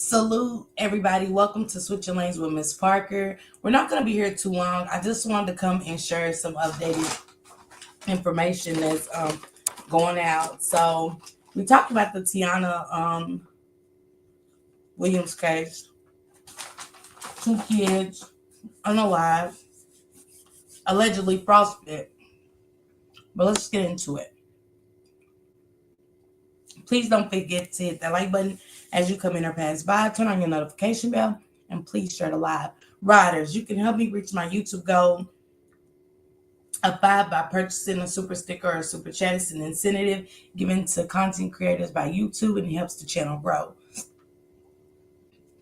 Salute everybody. Welcome to Switching Lanes with Miss Parker. We're not going to be here too long. I just wanted to come and share some updated information that's going out. So we talked about the Tiana Williams case. 2 kids unalive, allegedly frostbit. But let's get into it. Please don't forget to hit that like button as you come in or pass by. Turn on your notification bell and please share the live. Riders, you can help me reach my YouTube goal of 5 by purchasing a super sticker or a super chat. It's an incentive given to content creators by YouTube and it helps the channel grow.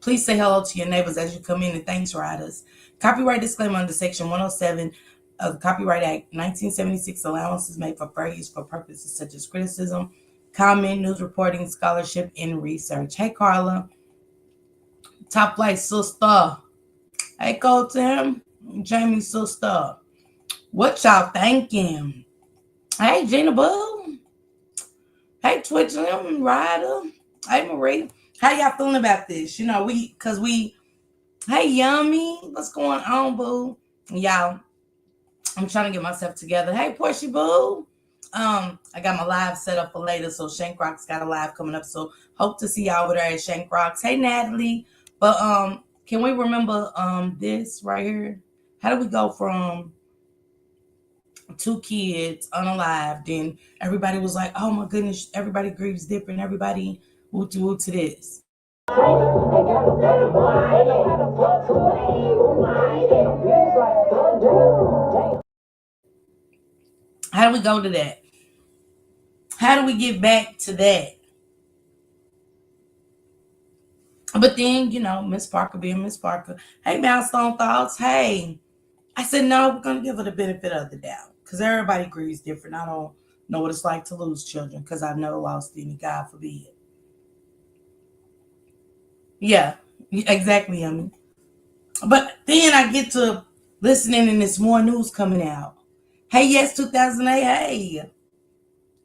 Please say hello to your neighbors as you come in, and thanks, riders. Copyright disclaimer under Section 107 of the Copyright Act 1976. Allowances made for fair use for purposes such as criticism, comment, news reporting, scholarship, and research. Hey, Carla. Top Flight sister. Hey, Colton. Jamie sister. What y'all thinking? Hey, Gina Boo. Hey, Twitch Lim Rider. Hey, Marie. How y'all feeling about this? You know, hey, Yummy. What's going on, boo? Y'all, I'm trying to get myself together. Hey, Portia Boo. I got my live set up for later, so Shank Rock's got a live coming up, so hope to see y'all over there at Shank Rocks. Hey, Natalie. But can we remember this right here? How do we go from 2 kids unalive, then everybody was like, oh my goodness, everybody grieves different, everybody woo to this. How do we go to that? How do we get back to that? But then, you know, Miss Parker being Miss Parker. Hey, Milestone Thoughts. Hey. I said, no, we're going to give her the benefit of the doubt because everybody grieves different. I don't know what it's like to lose children because I've never lost any, God forbid. Yeah, exactly, Yummy. But then I get to listening and there's more news coming out. Hey, yes, 2008, hey.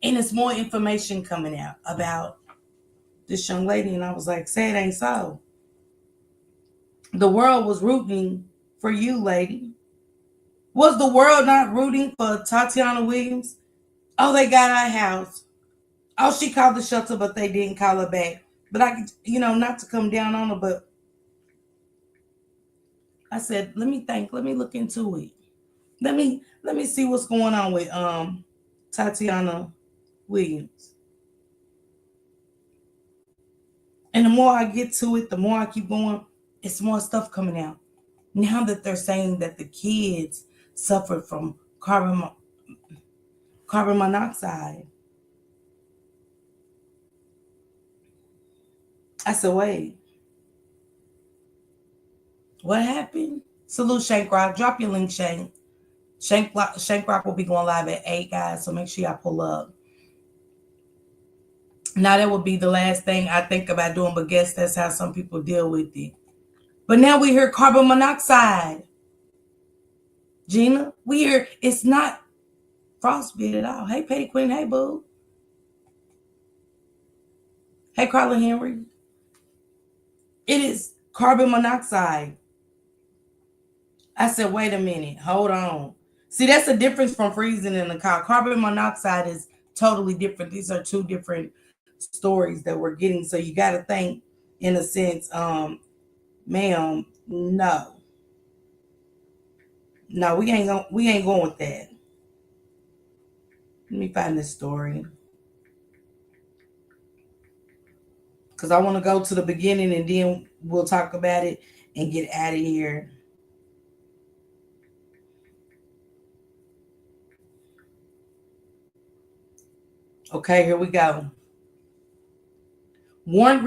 And there's more information coming out about this young lady. And I was like, say it ain't so. The world was rooting for you, lady. Was the world not rooting for Tatiana Williams? Oh, they got our house. Oh, she called the shelter, but they didn't call her back. But I, not to come down on her, but I said, let me look into it. Let me see what's going on with Tatiana Williams. And the more I get to it, the more I keep going, it's more stuff coming out. Now that they're saying that the kids suffered from carbon monoxide. I said, wait. What happened? Salute Shank Rock. Drop your link, Shank. Shank Rock will be going live at 8, guys, so make sure y'all pull up. Now, that would be the last thing I think about doing, but guess that's how some people deal with it. But now we hear carbon monoxide. Gina, we hear it's not frostbite at all. Hey, Petty Queen. Hey, boo. Hey, Carla Henry. It is carbon monoxide. I said, wait a minute. Hold on. See, that's the difference from freezing in the car. Carbon monoxide is totally different. These are 2 different stories that we're getting. So you got to think, in a sense, ma'am, no. No, we ain't going with that. Let me find this story. Because I want to go to the beginning and then we'll talk about it and get out of here. Okay, here we go. Warrant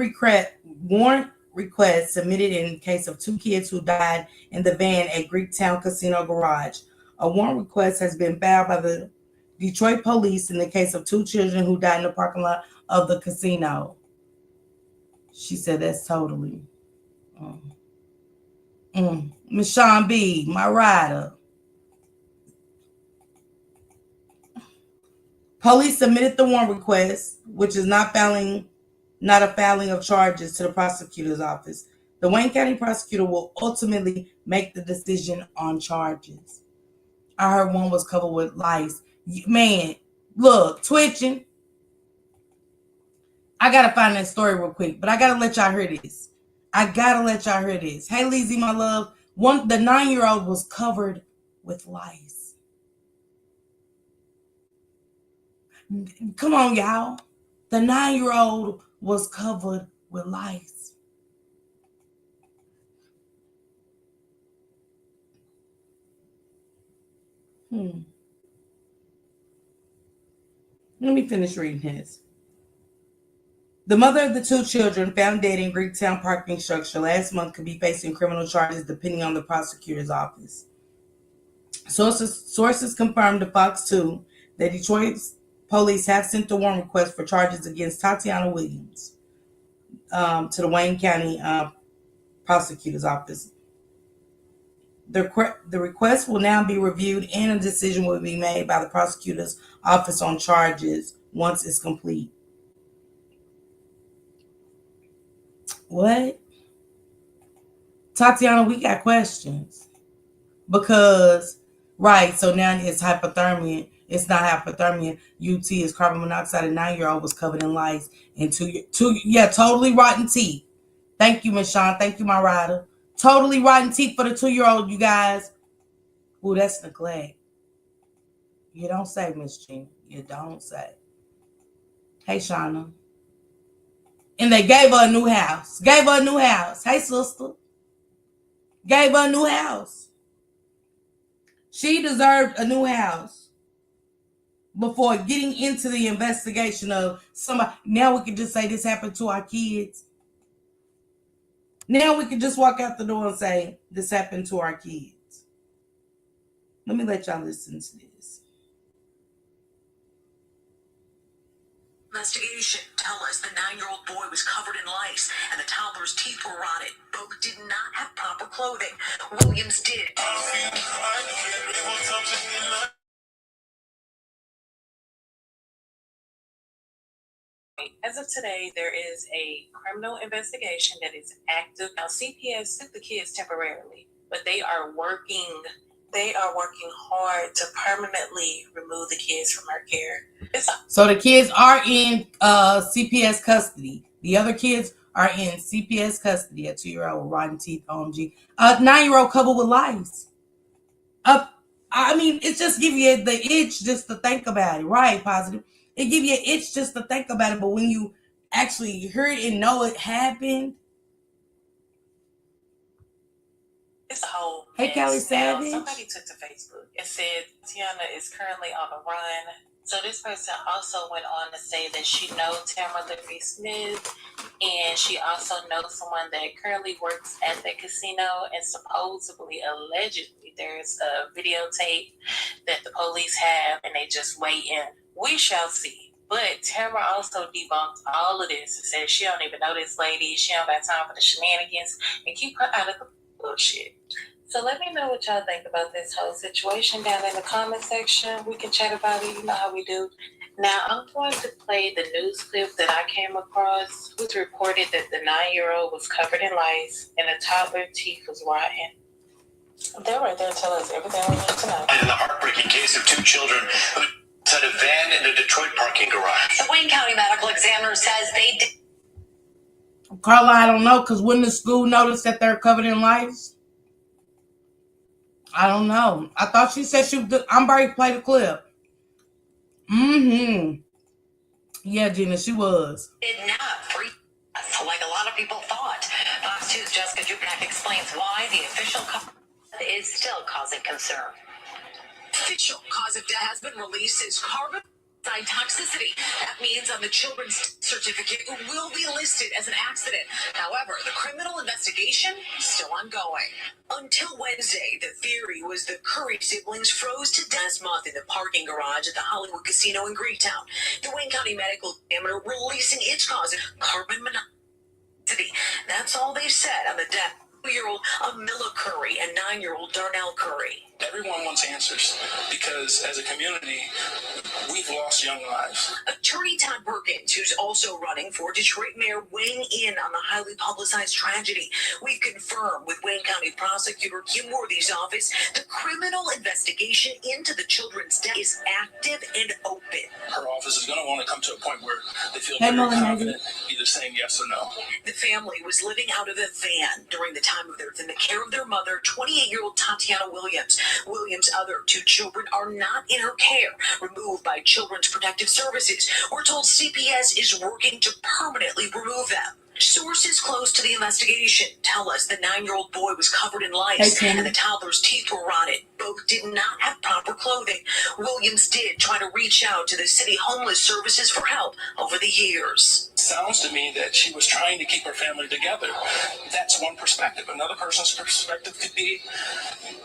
request submitted in case of 2 kids who died in the van at Greektown Casino Garage. A warrant request has been filed by the Detroit police in the case of 2 children who died in the parking lot of the casino. She said that's totally. Miss Sean B., my rider. Police submitted the warrant request, which is not filing not a filing of charges to the prosecutor's office. The Wayne County prosecutor will ultimately make the decision on charges. I heard one was covered with lice. Man, look, twitching. I gotta find that story real quick, but I gotta let y'all hear this. Hey, Lizzie, my love. The 9-year-old was covered with lice. Come on, y'all. The 9-year-old was covered with lice. Let me finish reading his. The mother of the 2 children found dead in Greektown parking structure last month could be facing criminal charges depending on the prosecutor's office. Sources confirmed to Fox 2 that Detroit police have sent a warrant request for charges against Tatiana Williams to the Wayne County prosecutor's office. The request will now be reviewed and a decision will be made by the prosecutor's office on charges once it's complete. What? Tatiana, we got questions. Because, right, so now it's hypothermia. It's not hypothermia. UT is carbon monoxide. A 9-year-old was covered in lice and totally rotten teeth. Thank you, Miss Shawn. Thank you, my rider. Totally rotten teeth for the 2-year-old, you guys. Ooh, that's neglect. You don't say, Miss Jean. You don't say. Hey, Shauna. And they gave her a new house. Hey, sister. Gave her a new house. She deserved a new house before getting into the investigation of somebody. Now we can just say this happened to our kids. Now we can just walk out the door and say this happened to our kids. Let me let y'all listen to this. Investigation tell us the 9-year-old boy was covered in lice and the toddler's teeth were rotted. Both did not have proper clothing. Williams did. As of today, there is a criminal investigation that is active. Now, CPS took the kids temporarily, but they are working hard to permanently remove the kids from our care. So the kids are in CPS custody. The other kids are in CPS custody. A 2-year-old with rotten teeth, OMG. A 9-year-old covered with lice. I mean, it just gives you the itch just to think about it, right? Positive. It gives you an itch just to think about it, but when you actually hear it and know it happened. It's a whole Hey, Kelly Savage. Somebody took to Facebook. It said Tiana is currently on the run. So this person also went on to say that she knows Tamara Liberty Smith, and she also knows someone that currently works at the casino, and supposedly, allegedly, there's a videotape that the police have, and they just waiting. We shall see. But Tamara also debunked all of this and said she don't even know this lady, she don't got time for the shenanigans, and keep her out of the bullshit. So let me know what y'all think about this whole situation down in the comment section. We can chat about it. You know how we do. Now, I'm going to play the news clip that I came across. It was reported that the 9-year-old was covered in lice and the toddler's teeth was rotten. They're right there to tell us everything we need to know. In the heartbreaking case of 2 children who had a van in a Detroit parking garage. The Wayne County Medical Examiner says they did. Carla, I don't know, because wouldn't the school notice that they're covered in lice? I don't know. I thought she said she would. I'm ready to play the clip. Yeah, Gina, she was. Did not free like a lot of people thought. Fox 2's Jessica Jupanak explains why the official cause is still causing concern. Official cause of death has been released since carbon toxicity. That means on the children's certificate it will be listed as an accident. However, the criminal investigation is still ongoing. Until Wednesday, the theory was the Curry siblings froze to death last month in the parking garage at the Hollywood Casino in Greektown. The Wayne County Medical Examiner releasing its cause of carbon monoxide. That's all they said on the death. 2-year-old Amilla Curry and 9-year-old Darnell Curry. Everyone wants answers because as a community, we've lost young lives. Attorney Todd Perkins, who's also running for Detroit mayor, weighing in on the highly publicized tragedy. We've confirmed with Wayne County Prosecutor Kim Worthy's office the criminal investigation into the children's death is active and open. Her office is going to want to come to a point where they feel Hey, very Mother confident either saying yes or no. The family was living out of a van during the time of their death in the care of their mother, 28-year-old Tatiana Williams. Williams' other two children are not in her care, removed by Children's Protective Services. We're told CPS is working to permanently remove them. Sources close to the investigation tell us the 9-year-old boy was covered in lice and the toddler's teeth were rotted. Both did not have proper clothing. Williams did try to reach out to the city homeless services for help over the years. It sounds to me that she was trying to keep her family together. That's one perspective. Another person's perspective could be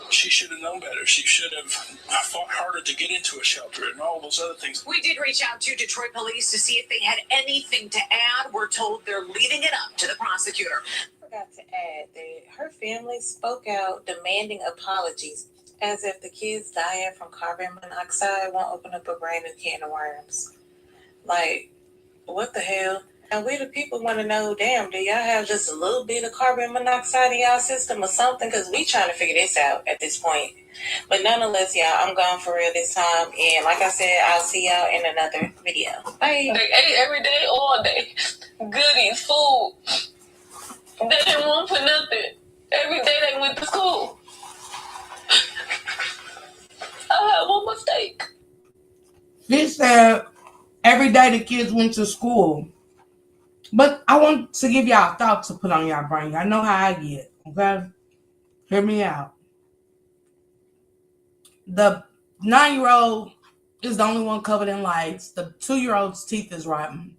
she should have known better. She should have fought harder to get into a shelter and all those other things. We did reach out to Detroit police to see if they had anything to add. We're told they're leaving it up to the prosecutor. I forgot to add that her family spoke out demanding apologies, as if the kids dying from carbon monoxide won't open up a brand new can of worms. Like, what the hell? And we the people want to know, damn, do y'all have just a little bit of carbon monoxide in y'all system or something? Because we trying to figure this out at this point. But nonetheless, y'all, I'm gone for real this time. And like I said, I'll see y'all in another video. Bye. They ate every day, all day. Goodies, food. They didn't want for nothing. Every day they went to school. I had one mistake. She said every day the kids went to school. But I want to give y'all thoughts to put on y'all brain. I know how I get, okay? Hear me out. The 9-year-old is the only one covered in lice. The 2-year-old's teeth is rotten.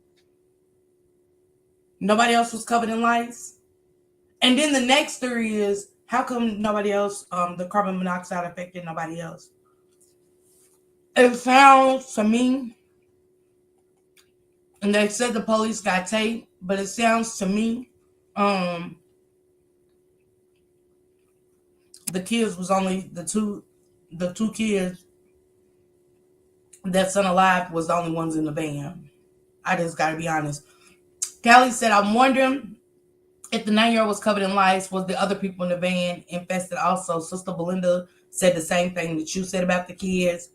Nobody else was covered in lice. And then the next theory is, how come nobody else, the carbon monoxide affected nobody else? It sounds to me, and they said the police got tape, but it sounds to me, the kids was only the two kids that's unalive was the only ones in the van. I just gotta be honest. Callie said, I'm wondering if the 9-year-old was covered in lice, was the other people in the van infested also? Sister Belinda said the same thing that you said about the kids.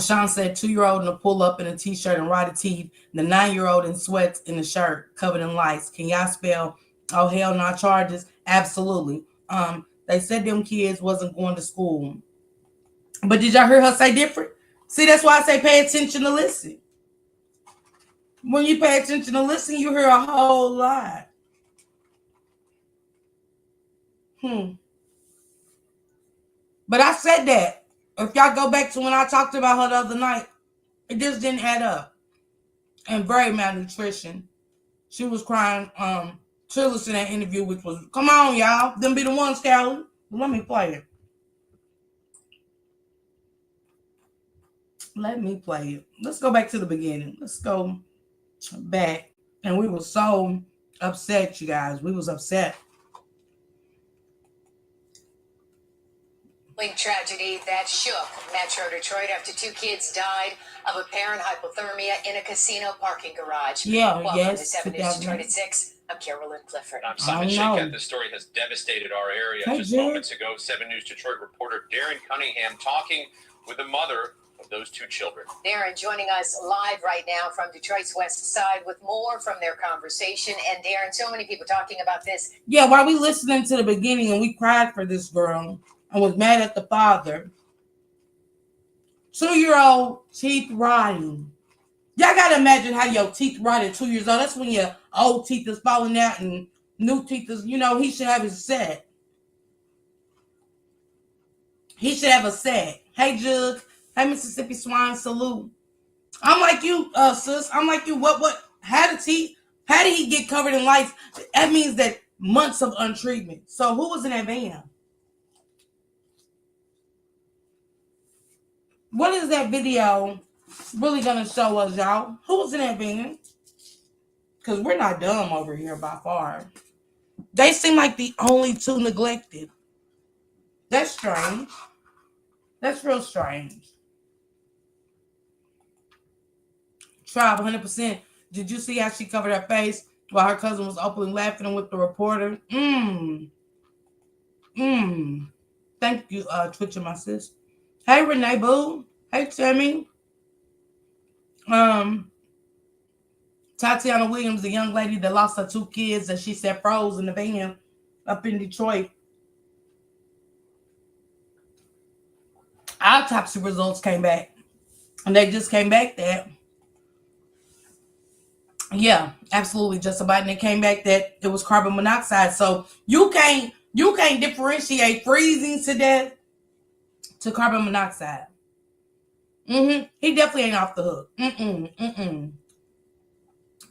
Sean said 2-year-old in a pull-up in a t-shirt and rotted teeth. The 9-year-old in sweats in a shirt covered in lice. Can y'all spell? Oh, hell no charges? Absolutely. They said them kids wasn't going to school. But did y'all hear her say different? See, that's why I say pay attention to listen. When you pay attention to listen, you hear a whole lot. But I said that. If y'all go back to when I talked about her the other night, it just didn't add up. And very malnutrition. She was crying tearless in that interview, which was, come on, y'all. Them be the ones, Callie. Let me play it. Let me play it. Let's go back to the beginning. Let's go back. And we were so upset, you guys. We was upset. Tragedy that shook Metro Detroit after 2 kids died of apparent hypothermia in a casino parking garage. Welcome to 7 News Detroit at 6. I'm Carolyn Clifford. I'm Simon Shakehead. This story has devastated our area. Just moments ago, 7 News Detroit reporter Darren Cunningham talking with the mother of those 2 children. Darren joining us live right now from Detroit's west side with more from their conversation. And Darren, so many people talking about this. Yeah, while we listening to the beginning and we cried for this girl and was mad at the father. 2-year-old teeth rotting. Y'all gotta imagine how your teeth rot at 2 years old. That's when your old teeth is falling out and new teeth is, he should have his set. He should have a set. Hey, Jug. Hey, Mississippi Swine, salute. I'm like you, sis. I'm like you. How did he get covered in lice? That means that months of untreatment. So who was in that van? What is that video really going to show us, y'all? Who was in that van? Because we're not dumb over here by far. They seem like the only 2 neglected. That's strange. That's real strange. Tribe, 100%. Did you see how she covered her face while her cousin was openly laughing with the reporter? Thank you, Twitcher, my sis. Hey, Renee Boo. Hey, Tammy. Tatiana Williams, the young lady that lost her 2 kids that she said froze in the van up in Detroit. Autopsy results came back. And they just came back that, yeah, absolutely, just about. And it came back that it was carbon monoxide. So you can't differentiate freezing to death to carbon monoxide. He definitely ain't off the hook.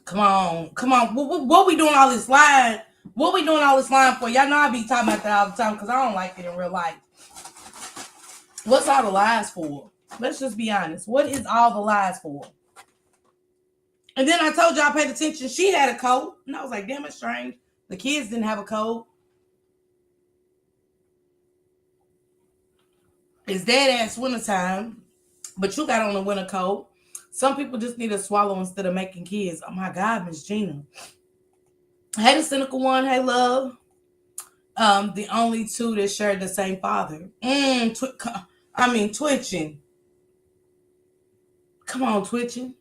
Come on. What we doing all this lying? What we doing all this lying for? Y'all know I be talking about that all the time because I don't like it in real life. What's all the lies for? Let's just be honest. What is all the lies for? And then I told y'all I paid attention. She had a cold. And I was like, damn, it's strange. The kids didn't have a cold. It's dead ass wintertime. But you got on a winter coat. Some people just need to swallow instead of making kids. Oh my God, Miss Gina. Hey, the cynical one. Hey, love. The only 2 that shared the same father. Twitching. Come on, twitching.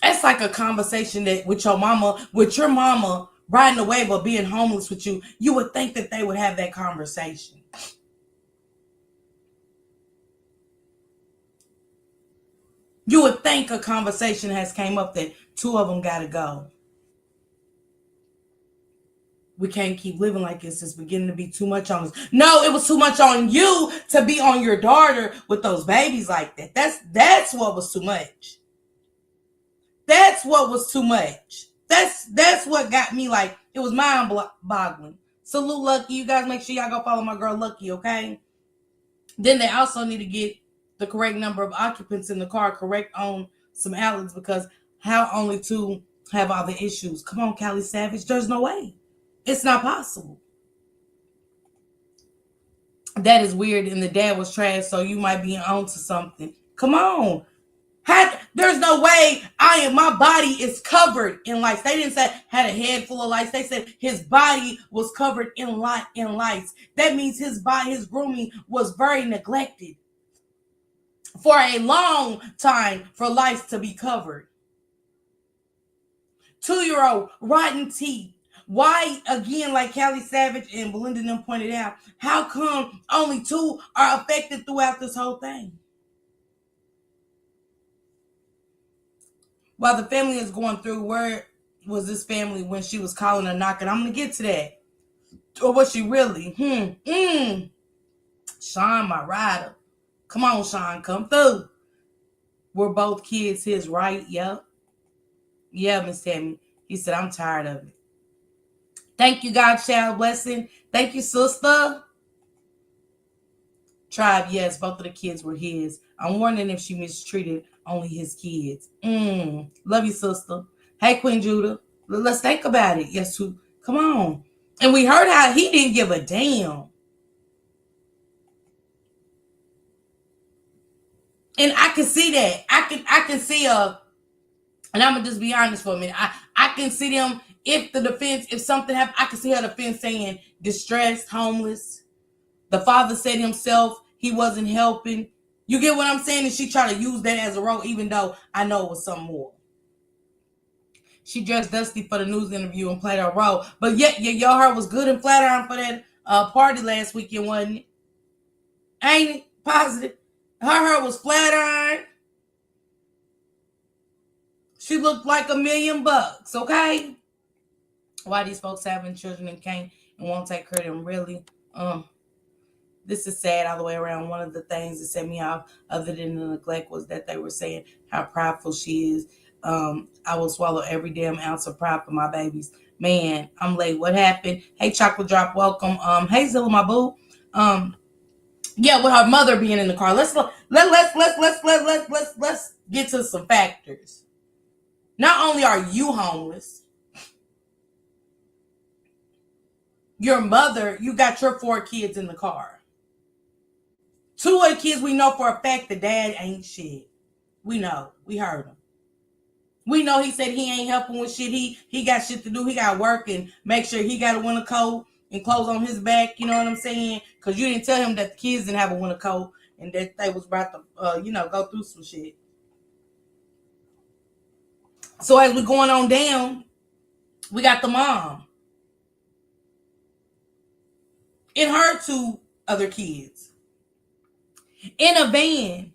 That's like a conversation that with your mama riding the wave of being homeless with you, you would think that they would have that conversation. You would think a conversation has came up that 2 of them got to go. We can't keep living like this. It's beginning to be too much on us. No, it was too much on you to be on your daughter with those babies like that. That's what was too much. That's what was too much. That's what got me like, it was mind-boggling. Salute Lucky. You guys make sure y'all go follow my girl Lucky, okay? Then they also need to get the correct number of occupants in the car correct on some outlets, because how only 2 have all the issues? Come on, Callie Savage. There's no way. It's not possible. That is weird. And the dad was trash, so you might be on to something. Come on. There's no way my body is covered in lights. They didn't say had a head full of lights. They said his body was covered in lights. That means his grooming was very neglected for a long time for lights to be covered. 2-year-old, rotten teeth. Why, again, like Callie Savage and Belinda them pointed out, how come only 2 are affected throughout this whole thing? While the family is going through, where was this family when she was calling or knocking? I'm going to get to that. Or was she really? Sean, my rider. Come on, Sean, come through. Were both kids his, right? Yep. Yeah, Miss Tammy. He said, I'm tired of it. Thank you, God, child blessing. Thank you, sister. Tribe, yes, both of the kids were his. I'm wondering if she mistreated only his kids. Love you, sister. Hey, Queen Judah. Let's think about it. Yes, come on. And we heard how he didn't give a damn. And I can see that. I can see and I'm gonna just be honest for a minute. I can see them, if the defense, if something happened, I can see her defense saying distressed, homeless. The father said himself he wasn't helping. You get what I'm saying? And she tried to use that as a role, even though I know it was something more. She dressed Dusty for the news interview and played her role. But yet, y'all heard was good and Flatiron for that party last weekend, wasn't it? Ain't it? Positive. Her was Flatiron. She looked like $1 million, okay? Why these folks having children and can't and won't take care of them, really? This is sad all the way around. One of the things that set me off, other than the neglect, was that they were saying how prideful she is. I will swallow every damn ounce of pride for my babies. Man, I'm late. What happened? Hey, Chocolate Drop, welcome. Hey, Zilla, my boo. Yeah, with her mother being in the car. Let's get to some factors. Not only are you homeless, your mother, you got your 4 kids in the car. 2 of the kids, we know for a fact the dad ain't shit. We know. We heard him. We know he said he ain't helping with shit. He got shit to do. He got work and make sure he got a winter coat and clothes on his back. You know what I'm saying? Because you didn't tell him that the kids didn't have a winter coat and that they was about to, go through some shit. So as we going on down, we got the mom. And her 2 other kids. In a van.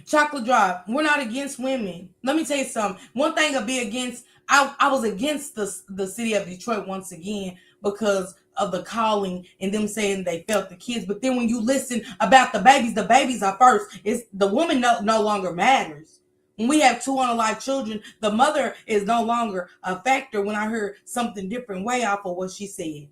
Chocolate Drop, we're not against women. Let me tell you something. One thing I'll be against, I was against the city of Detroit once again because of the calling and them saying they felt the kids. But then when you listen about the babies are first. It's the woman no longer matters. When we have 2 unalive children, the mother is no longer a factor. When I heard something different way off of what she said.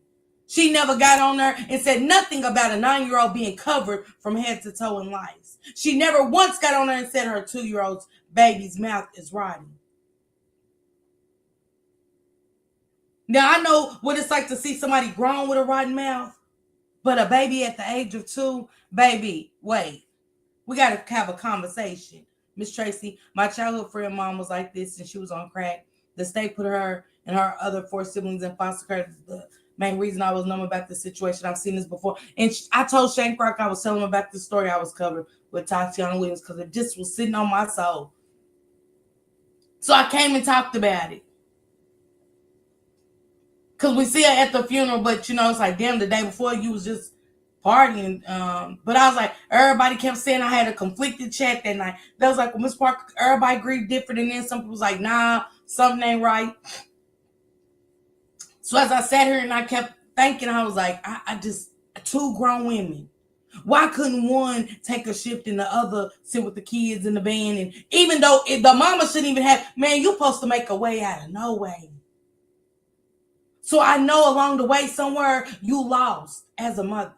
She never got on there and said nothing about a 9-year-old being covered from head to toe in lice. She never once got on there and said her 2-year-old's baby's mouth is rotting. Now, I know what it's like to see somebody grown with a rotten mouth, but a baby at the age of 2, baby, wait. We got to have a conversation. Miss Tracy, my childhood friend mom was like this and she was on crack. The state put her and her other 4 siblings in foster care. The main reason I was knowing about this situation, I've seen this before. And I told Shane Crock I was telling him about this story I was covering with Tatiana Williams because it just was sitting on my soul. So I came and talked about it. Because we see her at the funeral, but it's like, damn, the day before you was just partying. But I was like, everybody kept saying I had a conflicted chat that night. That was like, well, Miss Parker, everybody agreed different. And then some people was like, nah, something ain't right. So as I sat here and I kept thinking, I was like, I just, 2 grown women. Why couldn't one take a shift and the other sit with the kids in the van? And even though the mama shouldn't even have, man, you're supposed to make a way out of no way. So I know along the way somewhere you lost as a mother.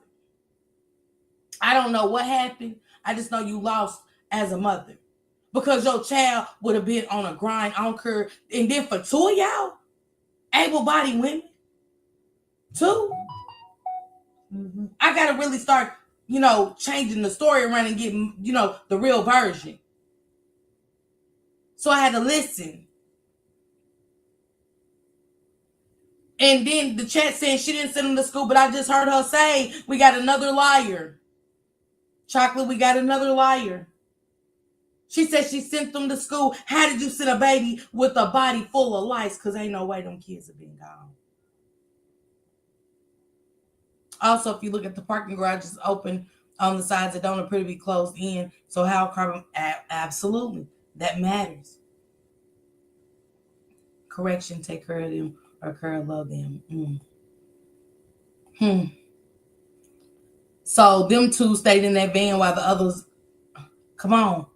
I don't know what happened. I just know you lost as a mother. Because your child would have been on a grind, on curve. And then for 2 of y'all, able-bodied women, 2, I got to really start, changing the story around and getting, the real version. So I had to listen. And then the chat saying she didn't send them to school, but I just heard her say, we got another liar. Chocolate, we got another liar. She said she sent them to school. How did you send a baby with a body full of lice? Because ain't no way them kids have been gone. Also, if you look at the parking garages open on the sides that don't appear to be closed in, so how carbon, absolutely, that matters. Correction, take care of them or care love them. So them 2 stayed in that van while the others, come on.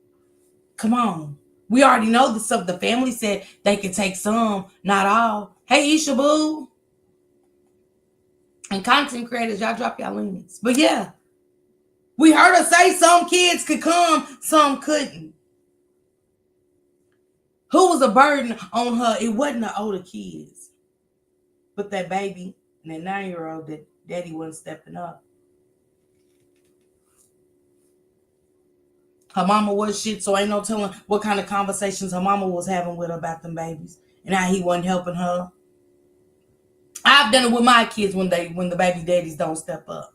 We already know the stuff. The family said they could take some, not all. Hey, Isha Boo. And content creators, y'all drop y'all limits. But yeah, we heard her say some kids could come, some couldn't. Who was a burden on her? It wasn't the older kids, but that baby and that 9-year-old that daddy wasn't stepping up. Her mama was shit, so ain't no telling what kind of conversations her mama was having with her about them babies and how he wasn't helping her. I've done it with my kids when the baby daddies don't step up.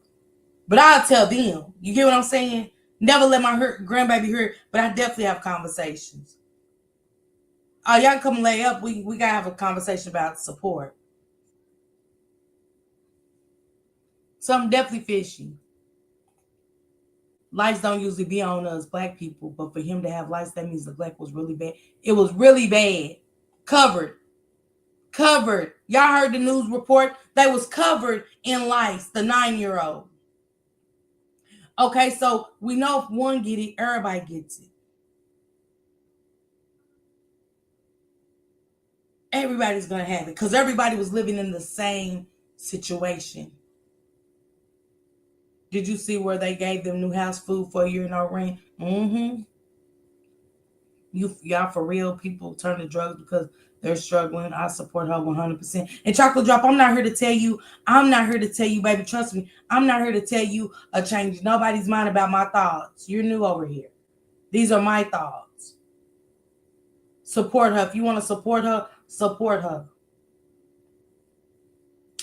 But I'll tell them. You get what I'm saying? Never let my grandbaby hear it, but I definitely have conversations. Oh, y'all come lay up. We gotta have a conversation about support. Something definitely fishy. Lights don't usually be on us black people, but for him to have lights, that means the neglect was really bad. It was really bad. Covered. Y'all heard the news report? They was covered in lice, the 9-year-old. Okay, so we know if one get it, everybody gets it. Everybody's going to have it because everybody was living in the same situation. Did you see where they gave them new house food for a year and no rent? Y'all for real, people turn to drugs because they're struggling. I support her 100%. And Chocolate Drop, I'm not here to tell you, baby, trust me, I'm not here to tell you a change nobody's mind about my thoughts. You're new over here. These are my thoughts. Support her. If you want to support her, support her.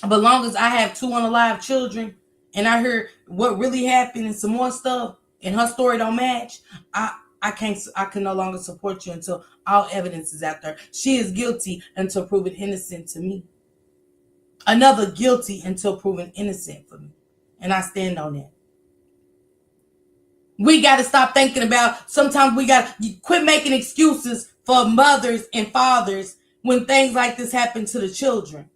But long as I have 2 unalive children and I hear what really happened and some more stuff and her story don't match, I can no longer support you until all evidence is out there. She is guilty until proven innocent to me. Another guilty until proven innocent for me. And I stand on that. We got to stop thinking about, sometimes we got to quit making excuses for mothers and fathers when things like this happen to the children.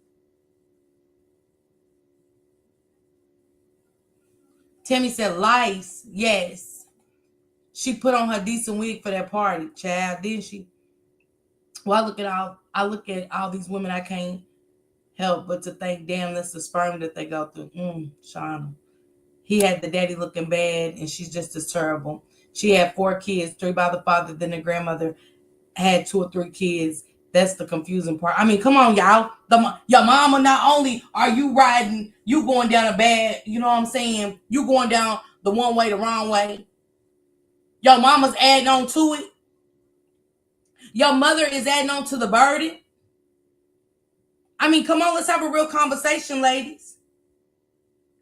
Tammy said, lice, yes. She put on her decent wig for that party, child, didn't she? Well, I look at all these women, I can't help but to think, damn, that's the sperm that they go through. Shauna. He had the daddy looking bad, and she's just as terrible. She had 4 kids, 3 by the father, then the grandmother had 2 or 3 kids. That's the confusing part. I mean, come on, y'all. Your mama, not only are you riding, you going down a bad, you know what I'm saying? You going down the one way, the wrong way. Your mama's adding on to it. Your mother is adding on to the burden. I mean, come on, let's have a real conversation, ladies.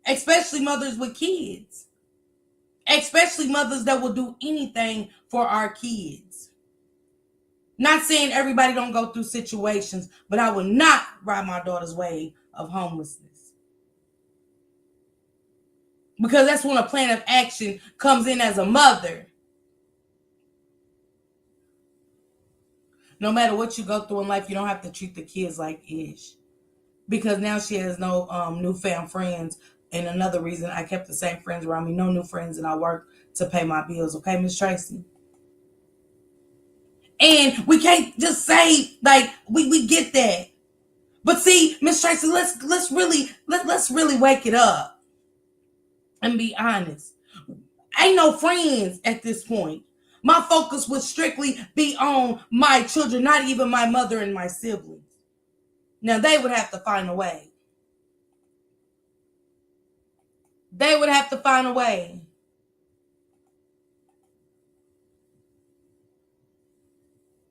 Especially mothers with kids. Especially mothers that will do anything for our kids. Not saying everybody don't go through situations, but I will not ride my daughter's way of homelessness. Because that's when a plan of action comes in as a mother. No matter what you go through in life, you don't have to treat the kids like ish. Because now she has no newfound friends. And another reason I kept the same friends around me, no new friends, and I work to pay my bills. Okay, Miss Tracy? And we can't just say, like, we get that. But see, Miss Tracy, let's really wake it up and be honest. Ain't no friends at this point. My focus would strictly be on my children, not even my mother and my siblings. Now, they would have to find a way. They would have to find a way.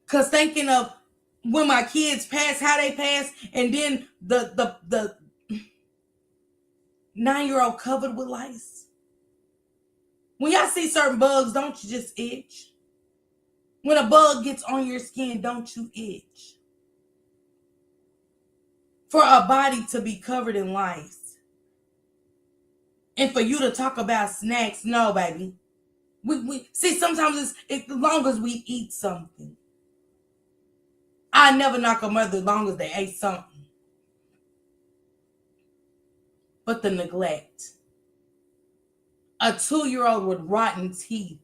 Because thinking of when my kids pass, how they pass, and then the 9-year-old covered with lice. When y'all see certain bugs, don't you just itch? When a bug gets on your skin, don't you itch? For a body to be covered in lice. And for you to talk about snacks, no, baby. We see, sometimes it's as long as we eat something. I never knock a mother as long as they ate something. But the neglect. A 2-year-old with rotten teeth.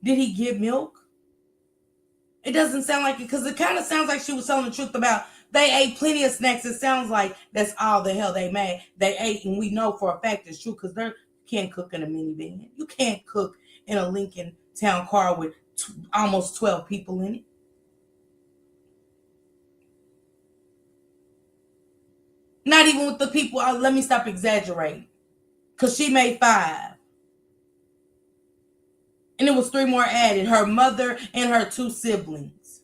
Did he get milk? It doesn't sound like it, because it kind of sounds like she was telling the truth about they ate plenty of snacks. It sounds like that's all the hell they ate, and we know for a fact it's true, because they can't cook in a minivan. You can't cook in a Lincoln Town car with almost 12 people in it. Not even with the people. Let me stop exaggerating, because she made 5. And it was 3 more added. Her mother and her 2 siblings.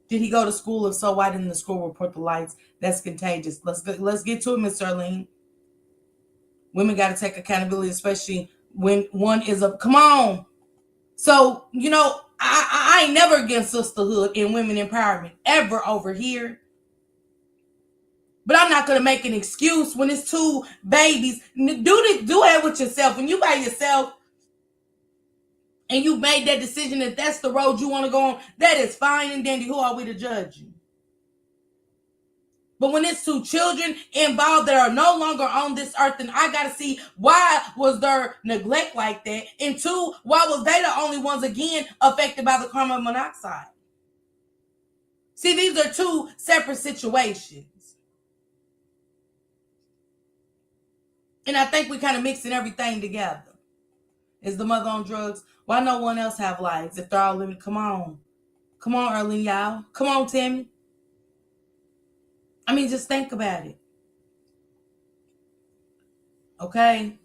Did he go to school? If so, why didn't the school report the lights? That's contagious. Let's get to it, Miss Arlene. Women got to take accountability, especially when one is a... Come on. So, you know, I ain't never against sisterhood and women empowerment. Ever over here. But I'm not going to make an excuse when it's 2 babies. Do that with yourself. When you by yourself, and you made that decision that that's the road you want to go on, that is fine and dandy. Who are we to judge you? But when it's 2 children involved that are no longer on this earth, then I got to see, why was there neglect like that? And 2, why was they the only ones, again, affected by the carbon monoxide? See, these are 2 separate situations. And I think we're kind of mixing everything together. Is the mother on drugs? Why no one else have lives if they're all living? Come on, Erlene, y'all. Come on, Tammy. I mean, just think about it. Okay,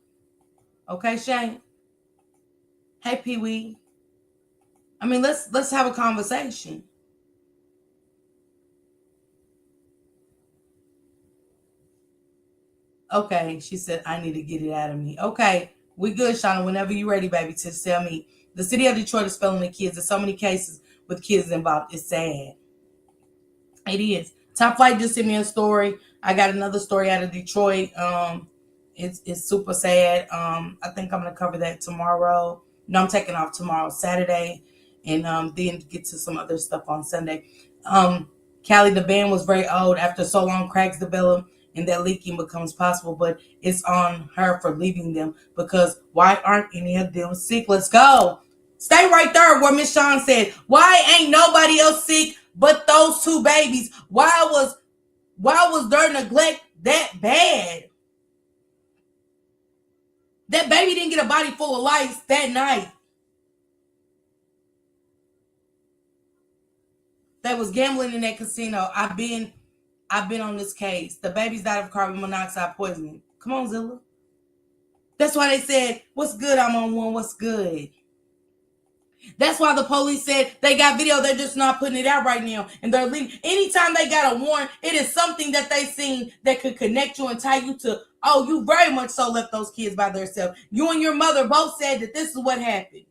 Shane. Hey, Pee Wee. I mean, let's have a conversation. Okay, she said, I need to get it out of me. Okay, we good, Shauna. Whenever you're ready, baby, to tell me. The city of Detroit is failing the kids. There's so many cases with kids involved. It's sad. It is. Top Flight just sent me a story. I got another story out of Detroit. It's super sad. I think I'm gonna cover that tomorrow. No, I'm taking off tomorrow, Saturday, and then get to some other stuff on Sunday. Callie, the band was very old. After so long, cracks develop and that leaking becomes possible, but it's on her for leaving them because why aren't any of them sick? Let's go. Stay right there where Miss Shawn said, why ain't nobody else sick but those two babies? Why was their neglect that bad? That baby didn't get a body full of lice that night. They was gambling in that casino. I've been on this case. The babies died of carbon monoxide poisoning. Come on, Zilla. That's why they said, what's good? I'm on one. What's good? That's why the police said they got video. They're just not putting it out right now. And they're leaving. Anytime they got a warrant, it is something that they seen that could connect you and tie you to, oh, you very much so left those kids by themselves. You and your mother both said that this is what happened.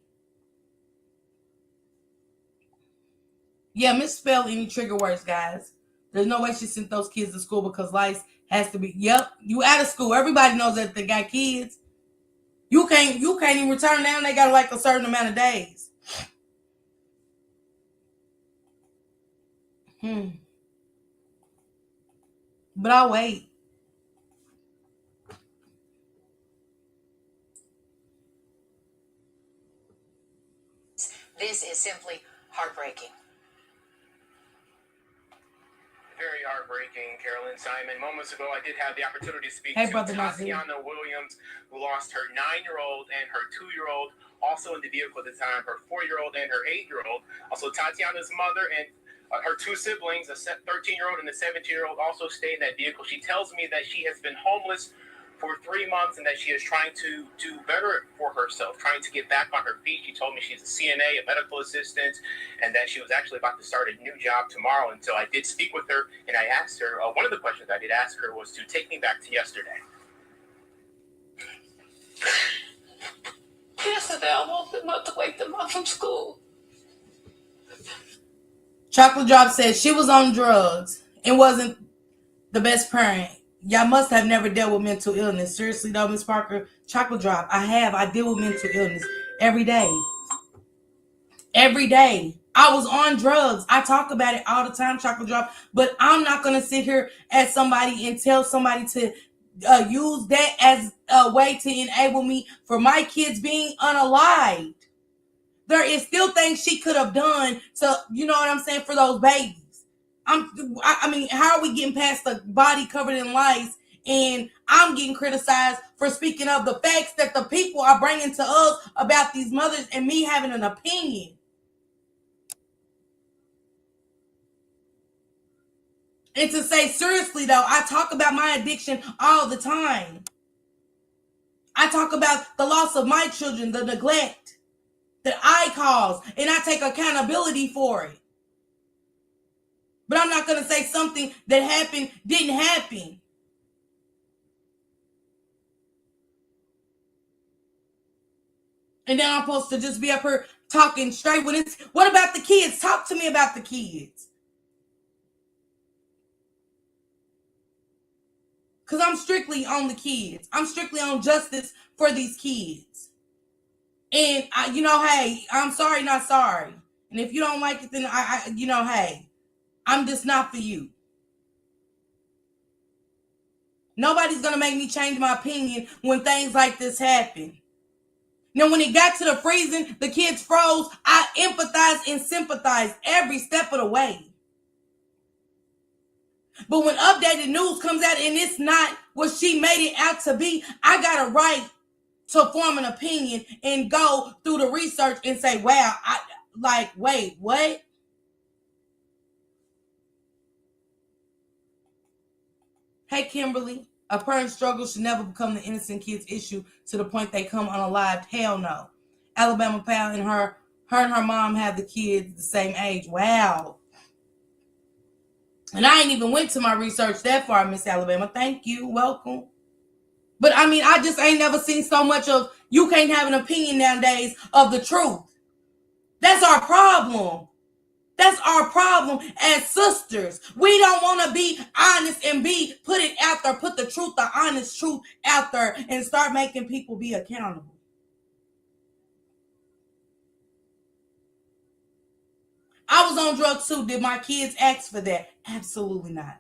Yeah, misspell any trigger words, guys. There's no way she sent those kids to school because lice has to be. Yep, you out of school. Everybody knows that they got kids. You can't even return them. They got like a certain amount of days. But I'll wait. This is simply heartbreaking. Very heartbreaking, Carolyn Simon. Moments ago, I did have the opportunity to speak to Brother Tatiana Williams, who lost her 9-year-old and her 2-year-old, also in the vehicle at the time, her 4-year-old and her 8-year-old. Also, Tatiana's mother and her 2 siblings, a 13-year-old and a 17-year-old, also stay in that vehicle. She tells me that she has been homeless for 3 months and that she is trying to do better for herself, trying to get back on her feet. She told me she's a CNA, a medical assistant, and that she was actually about to start a new job tomorrow. And so I did speak with her, and I asked her, one of the questions I did ask her was to take me back to yesterday. Yesterday, I woke them up to wake them up from school. Chocolate Drop says she was on drugs and wasn't the best parent. Y'all must have never dealt with mental illness. Seriously though, Miss Parker, Chocolate Drop, I deal with mental illness every day. Every day. I was on drugs. I talk about it all the time, Chocolate Drop, but I'm not going to sit here as somebody and tell somebody to use that as a way to enable me for my kids being unalived. There is still things she could have done to, you know what I'm saying, for those babies. I mean, how are we getting past the body covered in lice and I'm getting criticized for speaking of the facts that the people are bringing to us about these mothers and me having an opinion? And to say, seriously though, I talk about my addiction all the time. I talk about the loss of my children, the neglect that I caused, and I take accountability for it. But I'm not going to say something that happened didn't happen. And then I'm supposed to just be up here talking straight when it's, what about the kids? Talk to me about the kids. Because I'm strictly on the kids. I'm strictly on justice for these kids. And, hey, I'm sorry, not sorry. And if you don't like it, then, hey, I'm just not for you. Nobody's going to make me change my opinion when things like this happen. Now, when it got to the freezing, the kids froze, I empathized and sympathized every step of the way. But when updated news comes out and it's not what she made it out to be, I got a right to form an opinion and go through the research and say, wow, wait, what? Hey, Kimberly, a parent's struggle should never become the innocent kid's issue to the point they come unalived. Hell no. Alabama pal and her and her mom have the kids the same age. Wow. And I ain't even went to my research that far, Miss Alabama. Thank you. Welcome. But I mean, I just ain't never seen so much of you can't have an opinion nowadays of the truth. That's our problem. That's our problem as sisters. We don't want to be honest and put it out there, put the truth, the honest truth out there and start making people be accountable. I was on drugs too. Did my kids ask for that? Absolutely not.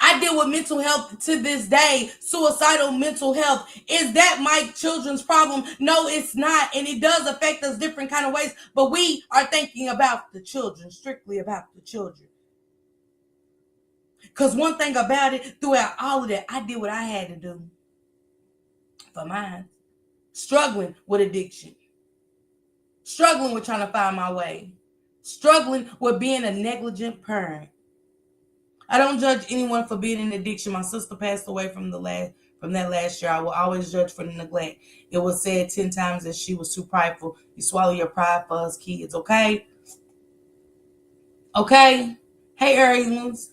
I deal with mental health to this day, suicidal mental health. Is that my children's problem? No, it's not. And it does affect us different kind of ways, but we are thinking about the children, strictly about the children. Because one thing about it, throughout all of that, I did what I had to do for mine. Struggling with addiction. Struggling with trying to find my way. Struggling with being a negligent parent. I don't judge anyone for being in addiction. My sister passed away from that last year. I will always judge for the neglect. It was said 10 times that she was too prideful. You swallow your pride for us kids, okay? Okay? Hey, Arians.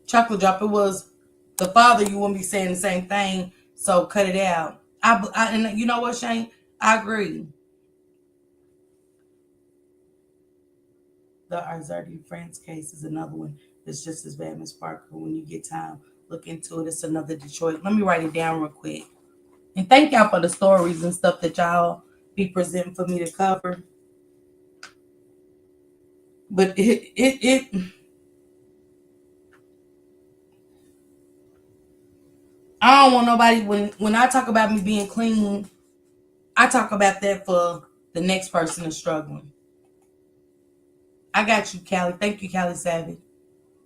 Chocolate drop. It was the father. You wouldn't be saying the same thing, so cut it out. And you know what, Shane? I agree. The Arzardi France case is another one that's just as bad, Miss Parker. When you get time, look into it. It's another Detroit. Let me write it down real quick. And thank y'all for the stories and stuff that y'all be presenting for me to cover. But I don't want nobody, when I talk about me being clean, I talk about that for the next person that's struggling. I got you, Callie. Thank you, Callie Savage.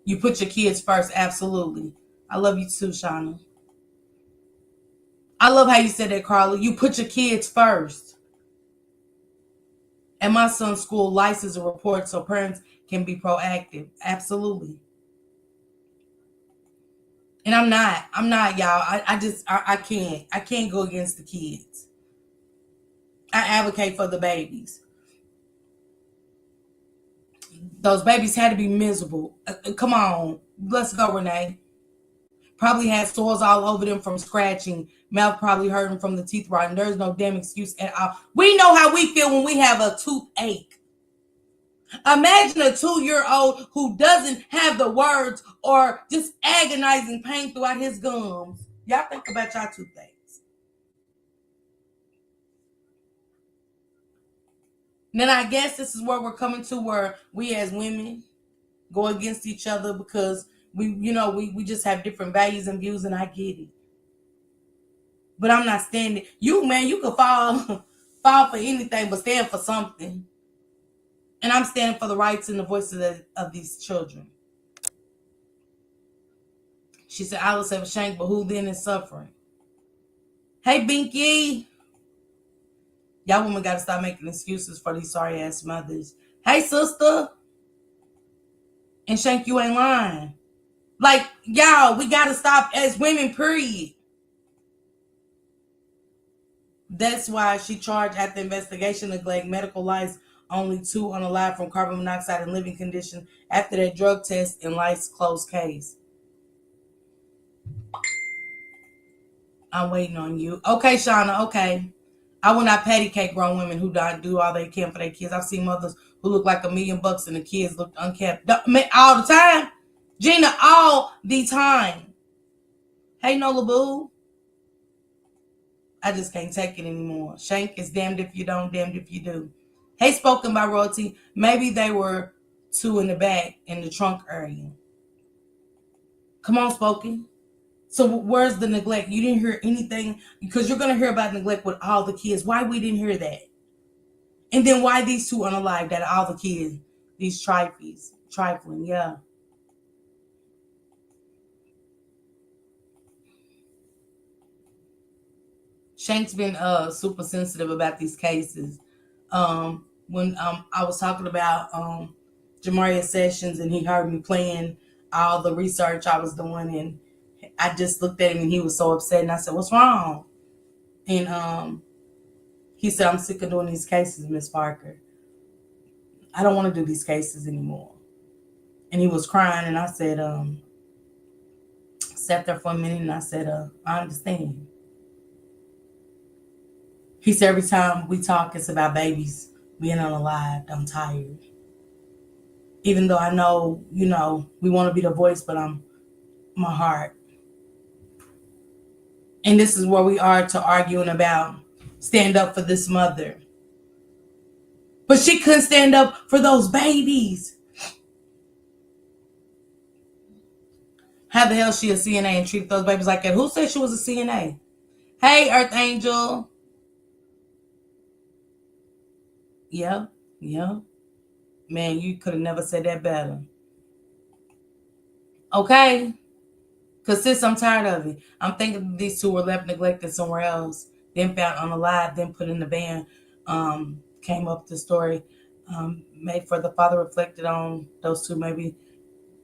You put your kids first. Absolutely. I love you too, Shauna. I love how you said that, Carla. You put your kids first. And my son's school license a report so parents can be proactive. Absolutely. And I'm not, y'all. I can't go against the kids. I advocate for the babies. Those babies had to be miserable. Come on. Let's go, Renee. Probably had sores all over them from scratching. Mouth probably hurting from the teeth rotting. There's no damn excuse at all. We know how we feel when we have a toothache. Imagine a 2-year-old who doesn't have the words or just agonizing pain throughout his gums. Y'all think about y'all toothaches. Then I guess this is where we're coming to, where we as women go against each other because we just have different values and views, and I get it. But I'm not standing. You could fall for anything, but stand for something. And I'm standing for the rights and the voices of these children. She said, Alice have a shank, but who then is suffering? Hey, Binky. Y'all women got to stop making excuses for these sorry ass mothers. Hey, sister. And Shank, you ain't lying. Like, y'all, we got to stop as women, period. That's why she charged at the investigation neglect medical lives, only 2 unalive from carbon monoxide and living conditions after their drug test and life's closed case. I'm waiting on you. Okay, Shauna, okay. I will not patty cake grown women who do all they can for their kids. I've seen mothers who look like $1 million and the kids look unkept. All the time. Gina, all the time. Hey, Nola Boo. I just can't take it anymore. Shank is damned if you don't, damned if you do. Hey, Spoken by Royalty. Maybe they were 2 in the back in the trunk area. Come on, Spoken. So where's the neglect? You didn't hear anything, because you're going to hear about neglect with all the kids. Why we didn't hear that? And then why these 2 unalive that all the kids, these trifling, yeah. Shank's been super sensitive about these cases. When I was talking about Jamaria Sessions and he heard me playing all the research I was doing, and I just looked at him and he was so upset, and I said, "What's wrong?" And he said, "I'm sick of doing these cases, Miss Parker. I don't want to do these cases anymore." And he was crying, and I said, sat there for a minute, and I said, "I understand." He said, "Every time we talk, it's about babies being unalived. I'm tired. Even though I know, we want to be the voice, but my heart." And this is where we are to arguing about stand up for this mother. But she couldn't stand up for those babies. How the hell is she a CNA and treat those babies like that? Who said she was a CNA? Hey, Earth Angel. Yeah. Man, you could have never said that better. Okay? Because sis, I'm tired of it. I'm thinking these two were left neglected somewhere else, then found unalive, then put in the van. Came up the story made for the father reflected on those two. Maybe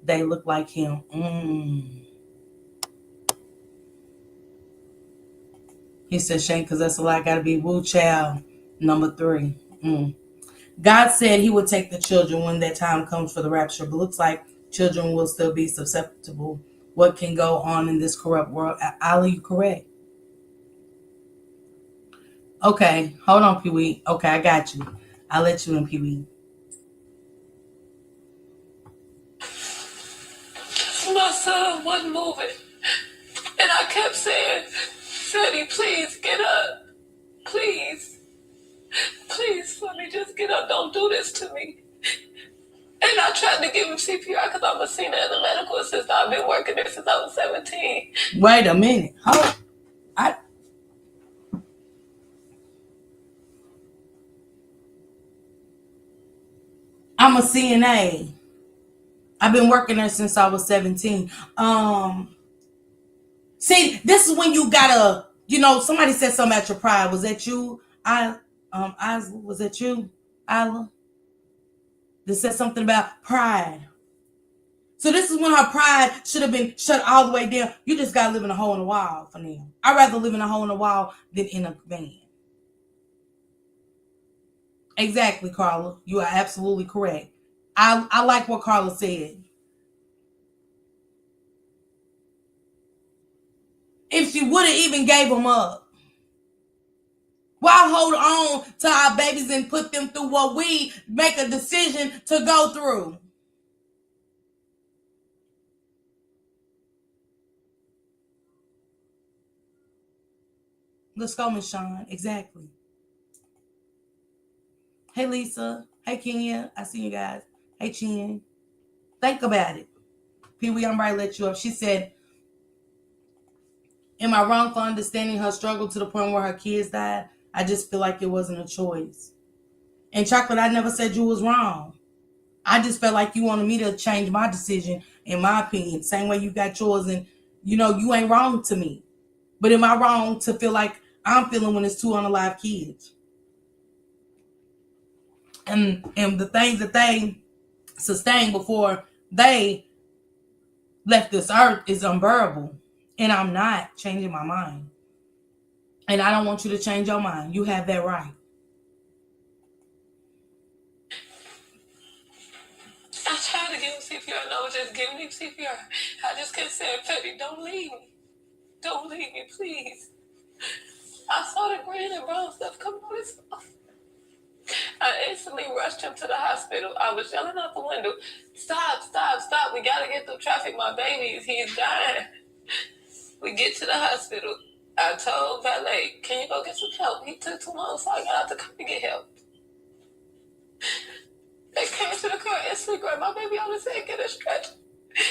they look like him. He said, "Shane, because that's a lot. Got to be woo child." Number 3. God said he would take the children when that time comes for the rapture, but looks like children will still be susceptible. What can go on in this corrupt world? Ali, you correct. Okay, hold on, Pee-wee. Okay, I got you. I'll let you in, Pee-wee. My son wasn't moving. And I kept saying, "Freddie, please get up. Please. Please, let me just get up. Don't do this to me." And I tried to give him CPR because I'm a senior as a medical assistant. I've been working there since I was 17. Wait a minute. I'm a CNA. I've been working there since I was 17. See, this is when you gotta, somebody said something about your pride. Was that you? Was that you, Isla? That said something about pride. So this is when her pride should have been shut all the way down. You just gotta live in a hole in the wall for now. I'd rather live in a hole in the wall than in a van. Exactly, Carla. You are absolutely correct. I like what Carla said. If she would have even gave them up, why hold on to our babies and put them through what we make a decision to go through? Let's go, Miss Sean. Exactly. Hey, Lisa. Hey, Kenya. I see you guys. Hey, Chin. Think about it. Pee-wee, I'm ready to let you up. She said, "Am I wrong for understanding her struggle to the point where her kids died? I just feel like it wasn't a choice." And Chocolate, I never said you was wrong. I just felt like you wanted me to change my decision, in my opinion. Same way you got yours, and you ain't wrong to me. But am I wrong to feel like I'm feeling when it's 2 unalive kids? And the things that they sustained before they left this earth is unbearable. And I'm not changing my mind. And I don't want you to change your mind. You have that right. I tried to give him CPR, and I was just giving him CPR. I just kept saying, "Freddie, don't leave me. Don't leave me, please." I saw the green and brown stuff come on his mouth. I instantly rushed him to the hospital. I was yelling out the window, "Stop, stop, stop. We got to get through traffic. My baby, he's dying." We get to the hospital. I told valet, "Can you go get some help?" He took too long, so I got out the car to get help. They came to the car, instantly grabbed my baby on his head, get a stretcher.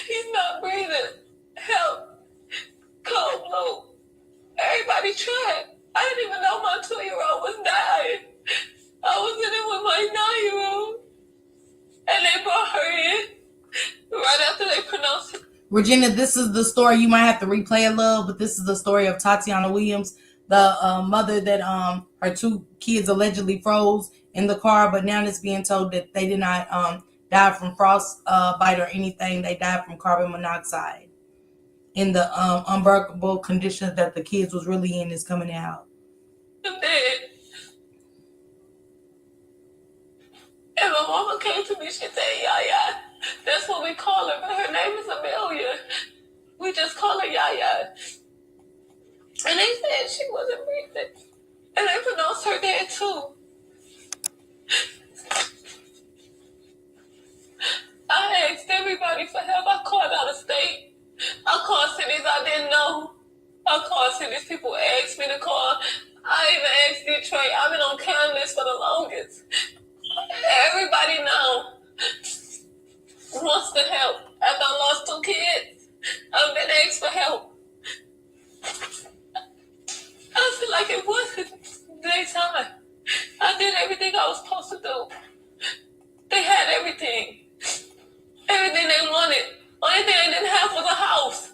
He's not breathing. Help. Cold blue. Everybody tried. I didn't even know my 2-year-old was dying. I was in it with my 9-year-old. And they brought her in right after they pronounced it. Regina, this is the story. You might have to replay it, love, but this is the story of Tatiana Williams the mother that her 2 kids allegedly froze in the car, but now it's being told that they did not die from frostbite or anything. They died from carbon monoxide. In the unworkable conditions that the kids was really in is coming out. I'm dead. And my mama came to me, she said, Yaya. That's what we call her, but her name is Amelia. We just call her Yaya. And they said she wasn't breathing. And they pronounced her dead too. I asked everybody for help. I called out of state. I called cities I didn't know. I called cities people asked me to call. I even asked Detroit. I've been on CAN list for the longest. Everybody now wants to help. After I lost 2 kids, I've been asked for help. I feel like it wasn't their time. I did everything I was supposed to do. They had everything. Everything they wanted. Only thing they didn't have was a house.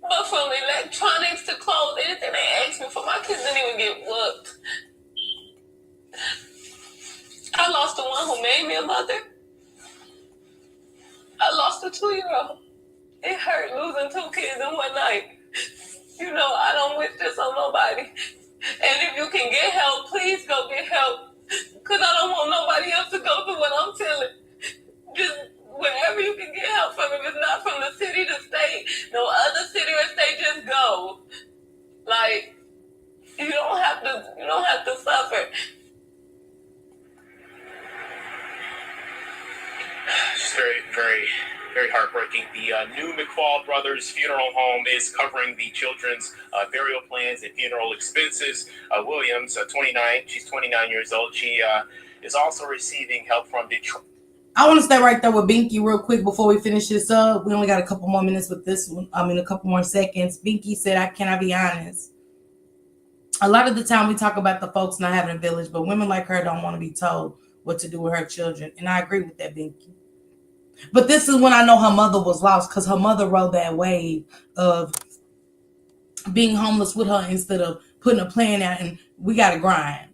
But from electronics to clothes, anything they asked me for, my kids didn't even get whooped. I lost the one who made me a mother. I lost a 2-year-old. It hurt losing 2 kids in one night. You know, I don't wish this on nobody. And if you can get help, please go get help. Because I don't want nobody else to go through what I'm feeling. Just wherever you can get help from, if it's not from the city, the state, no other city or state, just go. Like, you don't have to suffer. It's very, very, very heartbreaking. The new McFall Brothers Funeral Home is covering the children's burial plans and funeral expenses. Williams, 29, she's 29 years old. She is also receiving help from Detroit. I want to stay right there with Binky real quick before we finish this up. We only got a couple more minutes with this one. A couple more seconds. Binky said, can I be honest? A lot of the time we talk about the folks not having a village, but women like her don't want to be told what to do with her children. And I agree with that, Binky. But this is when I know her mother was lost, because her mother rode that wave of being homeless with her instead of putting a plan out, and we got to grind.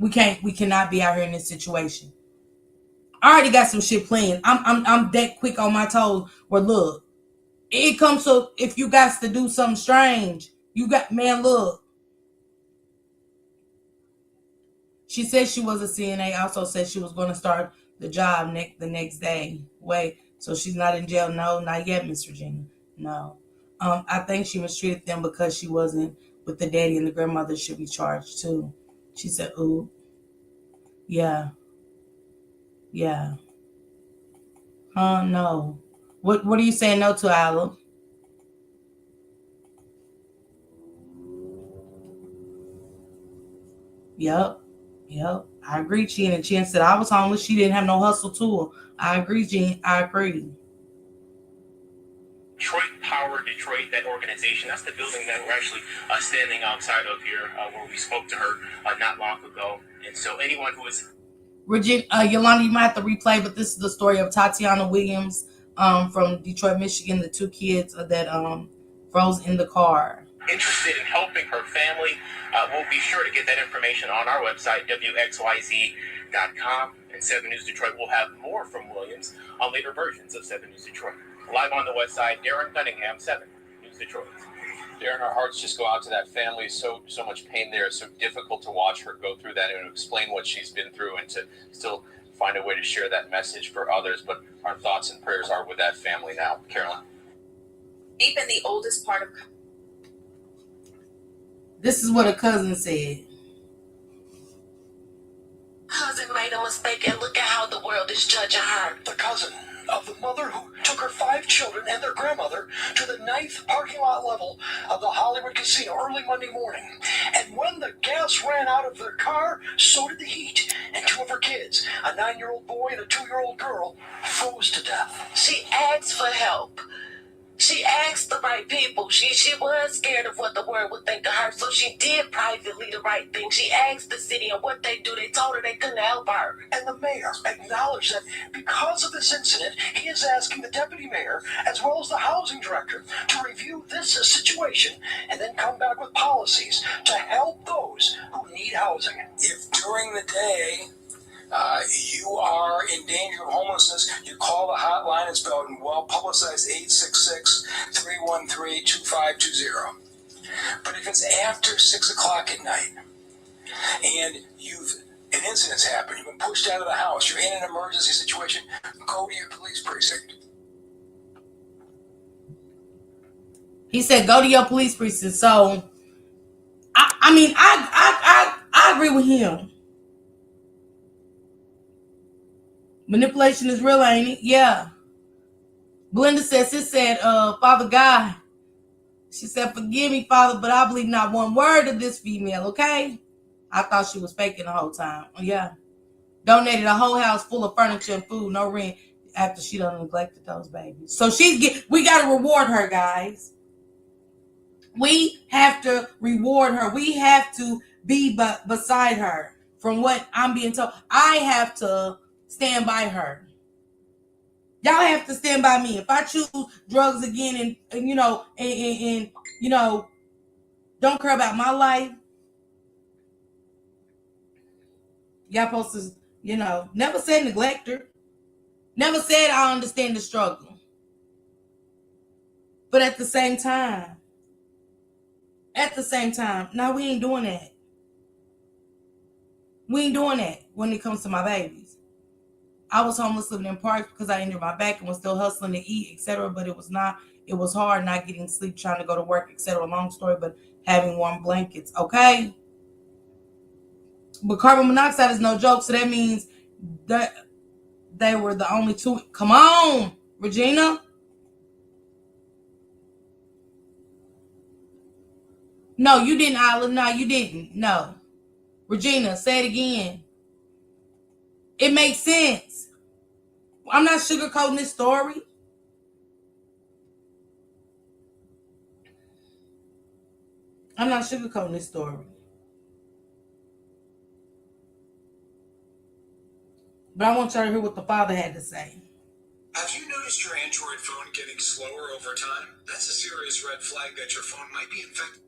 We cannot be out here in this situation. I already got some shit planned. I'm that quick on my toes where, look, it comes, so if you got to do something strange, look. She said she was a CNA, also said she was going to start the job the next day. Wait, so she's not in jail? No, not yet, Miss Regina. No. I think she mistreated them because she wasn't with the daddy, and the grandmother should be charged too. She said, ooh. Yeah. Yeah. No. What are you saying no to, Alan? Yep. I agree, Jean. And Jen said, I was homeless. She didn't have no hustle to her. I agree, Jean. I agree. Detroit Power Detroit, that organization, that's the building that we're actually standing outside of here, where we spoke to her not long ago. And so anyone who is... Regina, Yolanda, you might have to replay, but this is the story of Tatiana Williams from Detroit, Michigan, the 2 kids that froze in the car. Interested in helping her family, we'll be sure to get that information on our website, wxyz.com. And 7 News Detroit will have more from Williams on later versions of 7 News Detroit. Live on the west side, Darren Cunningham, 7 News Detroit. Darren, our hearts just go out to that family. So much pain there. It's so difficult to watch her go through that and to explain what she's been through, and to still find a way to share that message for others. But our thoughts and prayers are with that family now. Carolyn. Deep in the oldest part of... This is what a cousin said. Cousin made a mistake, and look at how the world is judging her. The cousin of the mother who took her 5 children and their grandmother to the 9th parking lot level of the Hollywood Casino early Monday morning. And when the gas ran out of their car, so did the heat. And 2 of her kids, a 9-year-old boy and a 2-year-old girl, froze to death. She asked for help. She asked the right people. She was scared of what the world would think of her, so she did privately the right thing. She asked the city and what they do. They told her they couldn't help her. And the mayor acknowledged that because of this incident, he is asking the deputy mayor, as well as the housing director, to review this situation and then come back with policies to help those who need housing. If during the day you are in danger of homelessness, you call the hotline. It's spelled in well-publicized 866-313-2520. But if it's after 6 o'clock at night and an incident's happened, you've been pushed out of the house, you're in an emergency situation, go to your police precinct. He said, go to your police precinct. So, I agree with him. Manipulation is real, ain't it? Yeah. Belinda says, it said, Father God. She said, forgive me, Father, but I believe not one word of this female, okay? I thought she was faking the whole time. Yeah. Donated a whole house full of furniture and food, no rent, after she done neglected those babies. So we got to reward her, guys. We have to reward her. We have to be beside her. From what I'm being told, I have to stand by her. Y'all have to stand by me. If I choose drugs again and don't care about my life, y'all supposed to, never said neglect her. Never said I understand the struggle. But at the same time, no, we ain't doing that. We ain't doing that when it comes to my babies. I was homeless living in parks because I injured my back and was still hustling to eat, etc. But it was hard not getting sleep, trying to go to work, etc. Long story, but having warm blankets, okay? But carbon monoxide is no joke, so that means that they were the only two. Come on, Regina. No, you didn't, Isla. No, you didn't. No. Regina, say it again. It makes sense. I'm not sugarcoating this story. I'm not sugarcoating this story. But I want y'all to hear what the father had to say. Have you noticed your Android phone getting slower over time? That's a serious red flag that your phone might be infected.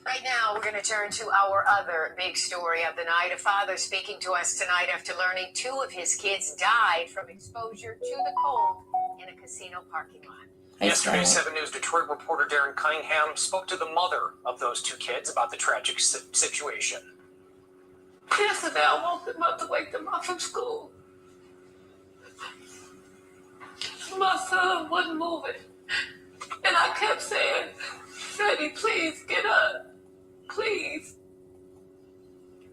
Right now, we're going to turn to our other big story of the night. A father speaking to us tonight after learning 2 of his kids died from exposure to the cold in a casino parking lot. Yesterday, 7 News Detroit reporter Darren Cunningham spoke to the mother of those 2 kids about the tragic situation. Yesterday, I woke them up to wake them up from school. My son wasn't moving. And I kept saying, Freddie, please get up. Please.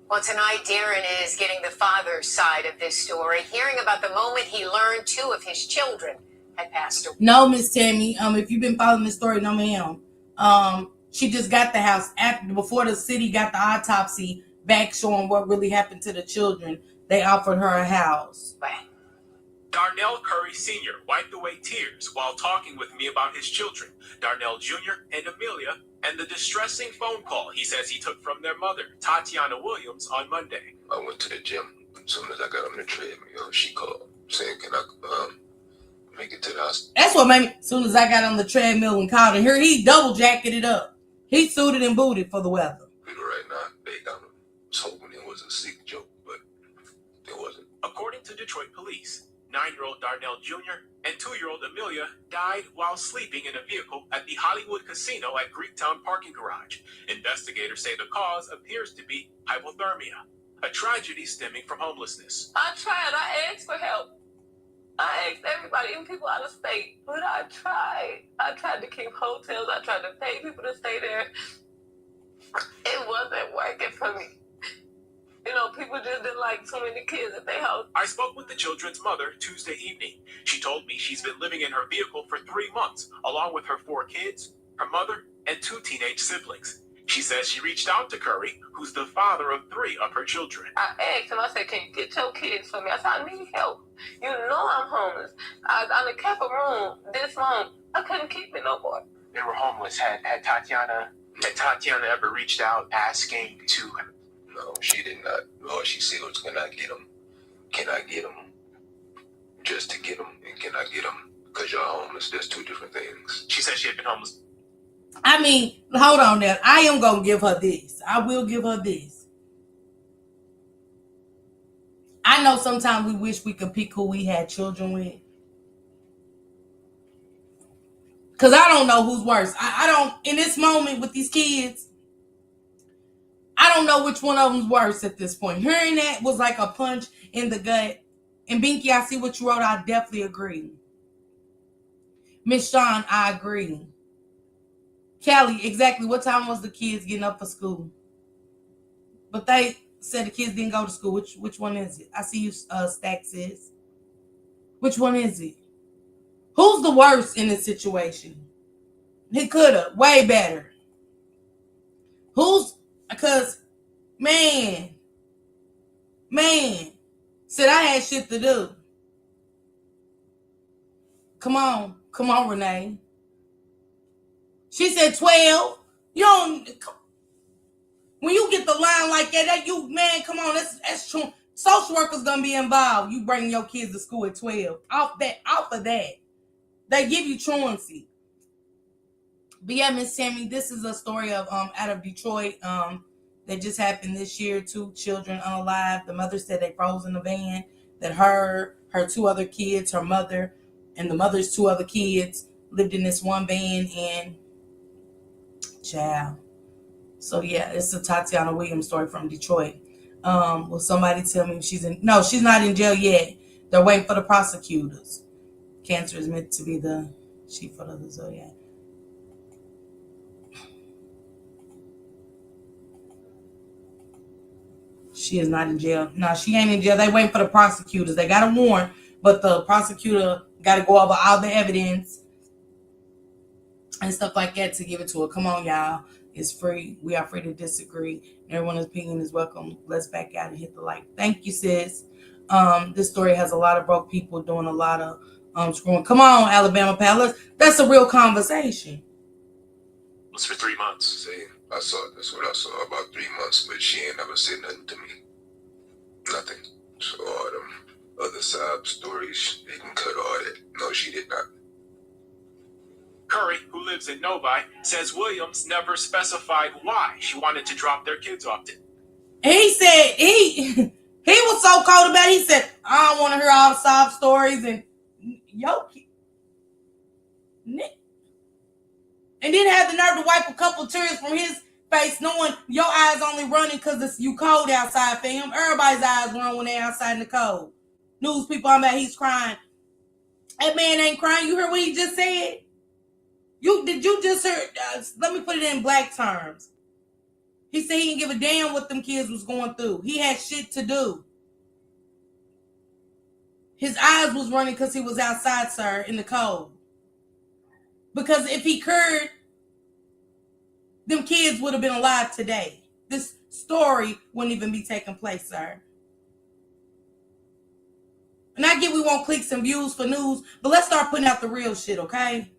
Well, tonight, Darren is getting the father's side of this story, hearing about the moment he learned 2 of his children had passed away. No, Miss Tammy. If you've been following this story, no, ma'am. She just got the house before the city got the autopsy back showing what really happened to the children. They offered her a house. Right. Darnell Curry Sr. wiped away tears while talking with me about his children, Darnell Jr. and Amelia, and the distressing phone call he says he took from their mother, Tatiana Williams, on Monday. I went to the gym. As soon as I got on the treadmill, she called saying, can I make it to the house? That's what made me, as soon as I got on the treadmill and called, and here he double jacketed it up. He suited and booted for the weather. Right now, I was hoping it was a sick joke, but it wasn't. According to Detroit police, 9-year-old Darnell Jr. and 2-year-old Amelia died while sleeping in a vehicle at the Hollywood Casino at Greektown parking garage. Investigators say the cause appears to be hypothermia, a tragedy stemming from homelessness. I tried. I asked for help. I asked everybody, even people out of state. But I tried. I tried to keep hotels. I tried to pay people to stay there. It wasn't working for me. People just didn't like too many kids at their house. I spoke with the children's mother Tuesday evening. She told me she's been living in her vehicle for 3 months, along with her 4 kids, her mother, and 2 teenage siblings. She says she reached out to Curry, who's the father of 3 of her children. I asked him, I said, can you get your kids for me? I said, I need help. You know I'm homeless. I done kept a room this long. I couldn't keep it no more. They were homeless. Had Tatiana ever reached out asking to? No, she did not. All she said was, can I get them? Can I get them? Just to get them, and can I get them? Because you're homeless. There's 2 different things. She said she had been homeless. I mean, hold on there. I am going to give her this. I will give her this. I know sometimes we wish we could pick who we had children with. Because I don't know who's worse. I don't, in this moment with these kids, I don't know which one of them's worse at this point. Hearing that was like a punch in the gut. And Binky, I see what you wrote. I definitely agree. Miss Shawn, I agree. Kelly, exactly what time was the kids getting up for school? But they said the kids didn't go to school. Which one is it? I see you, Stacks is. Which one is it? Who's the worst in this situation? He could have. Way better. Because, man, said I had shit to do. Come on, Renee. She said 12. You don't. When you get the line like that, come on, that's true. Social workers gonna be involved. You bring your kids to school at 12. Off of that, they give you truancy. But yeah, Miss Tammy, this is a story of out of Detroit that just happened this year. 2 children unalive. The mother said they froze in the van. That her 2 other kids, her mother, and the mother's 2 other kids lived in this one van. And child. So yeah, it's a Tatiana Williams story from Detroit. Will somebody tell me if she's in? No, she's not in jail yet. They're waiting for the prosecutors. Cancer is meant to be the chief of the Zodiac. She is not in jail. No, she ain't in jail. They waiting for the prosecutors. They got a warrant, but the prosecutor got to go over all the evidence and stuff like that to give it to her. Come on, y'all. It's free. We are free to disagree. Everyone's opinion is welcome. Let's back out and hit the like. Thank you, sis. This story has a lot of broke people doing a lot of screwing. Come on, Alabama Palace. That's a real conversation. It was for 3 months. See, that's what I saw, about 3 months, but she ain't never said nothing to me. Nothing. So all them other side stories, they can cut all that. No, she did not. Curry, who lives in Novi, says Williams never specified why she wanted to drop their kids off to. He said he was so cold about it. He said, I don't want to hear all the sob stories and and then had the nerve to wipe a couple of tears from his face, knowing your eyes only running because you cold outside, fam. Everybody's eyes run when they're outside in the cold. News people, I'm about he's crying. That man ain't crying. You heard what he just said? Did you just hear? Let me put it in black terms. He said he didn't give a damn what them kids was going through. He had shit to do. His eyes was running because he was outside, sir, in the cold. Because if he cared, them kids would have been alive today. This story wouldn't even be taking place, sir. And I get we want clicks and views for news, but let's start putting out the real shit, okay?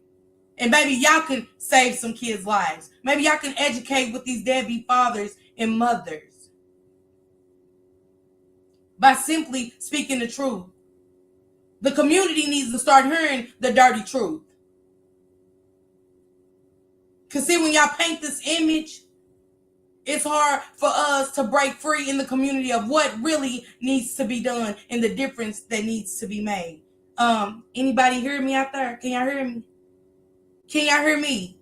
And maybe y'all can save some kids' lives. Maybe y'all can educate with these deadbeat fathers and mothers by simply speaking the truth. The community needs to start hearing the dirty truth. Because see, when y'all paint this image, it's hard for us to break free in the community of what really needs to be done and the difference that needs to be made. Anybody hear me out there? Can y'all hear me? Can y'all hear me?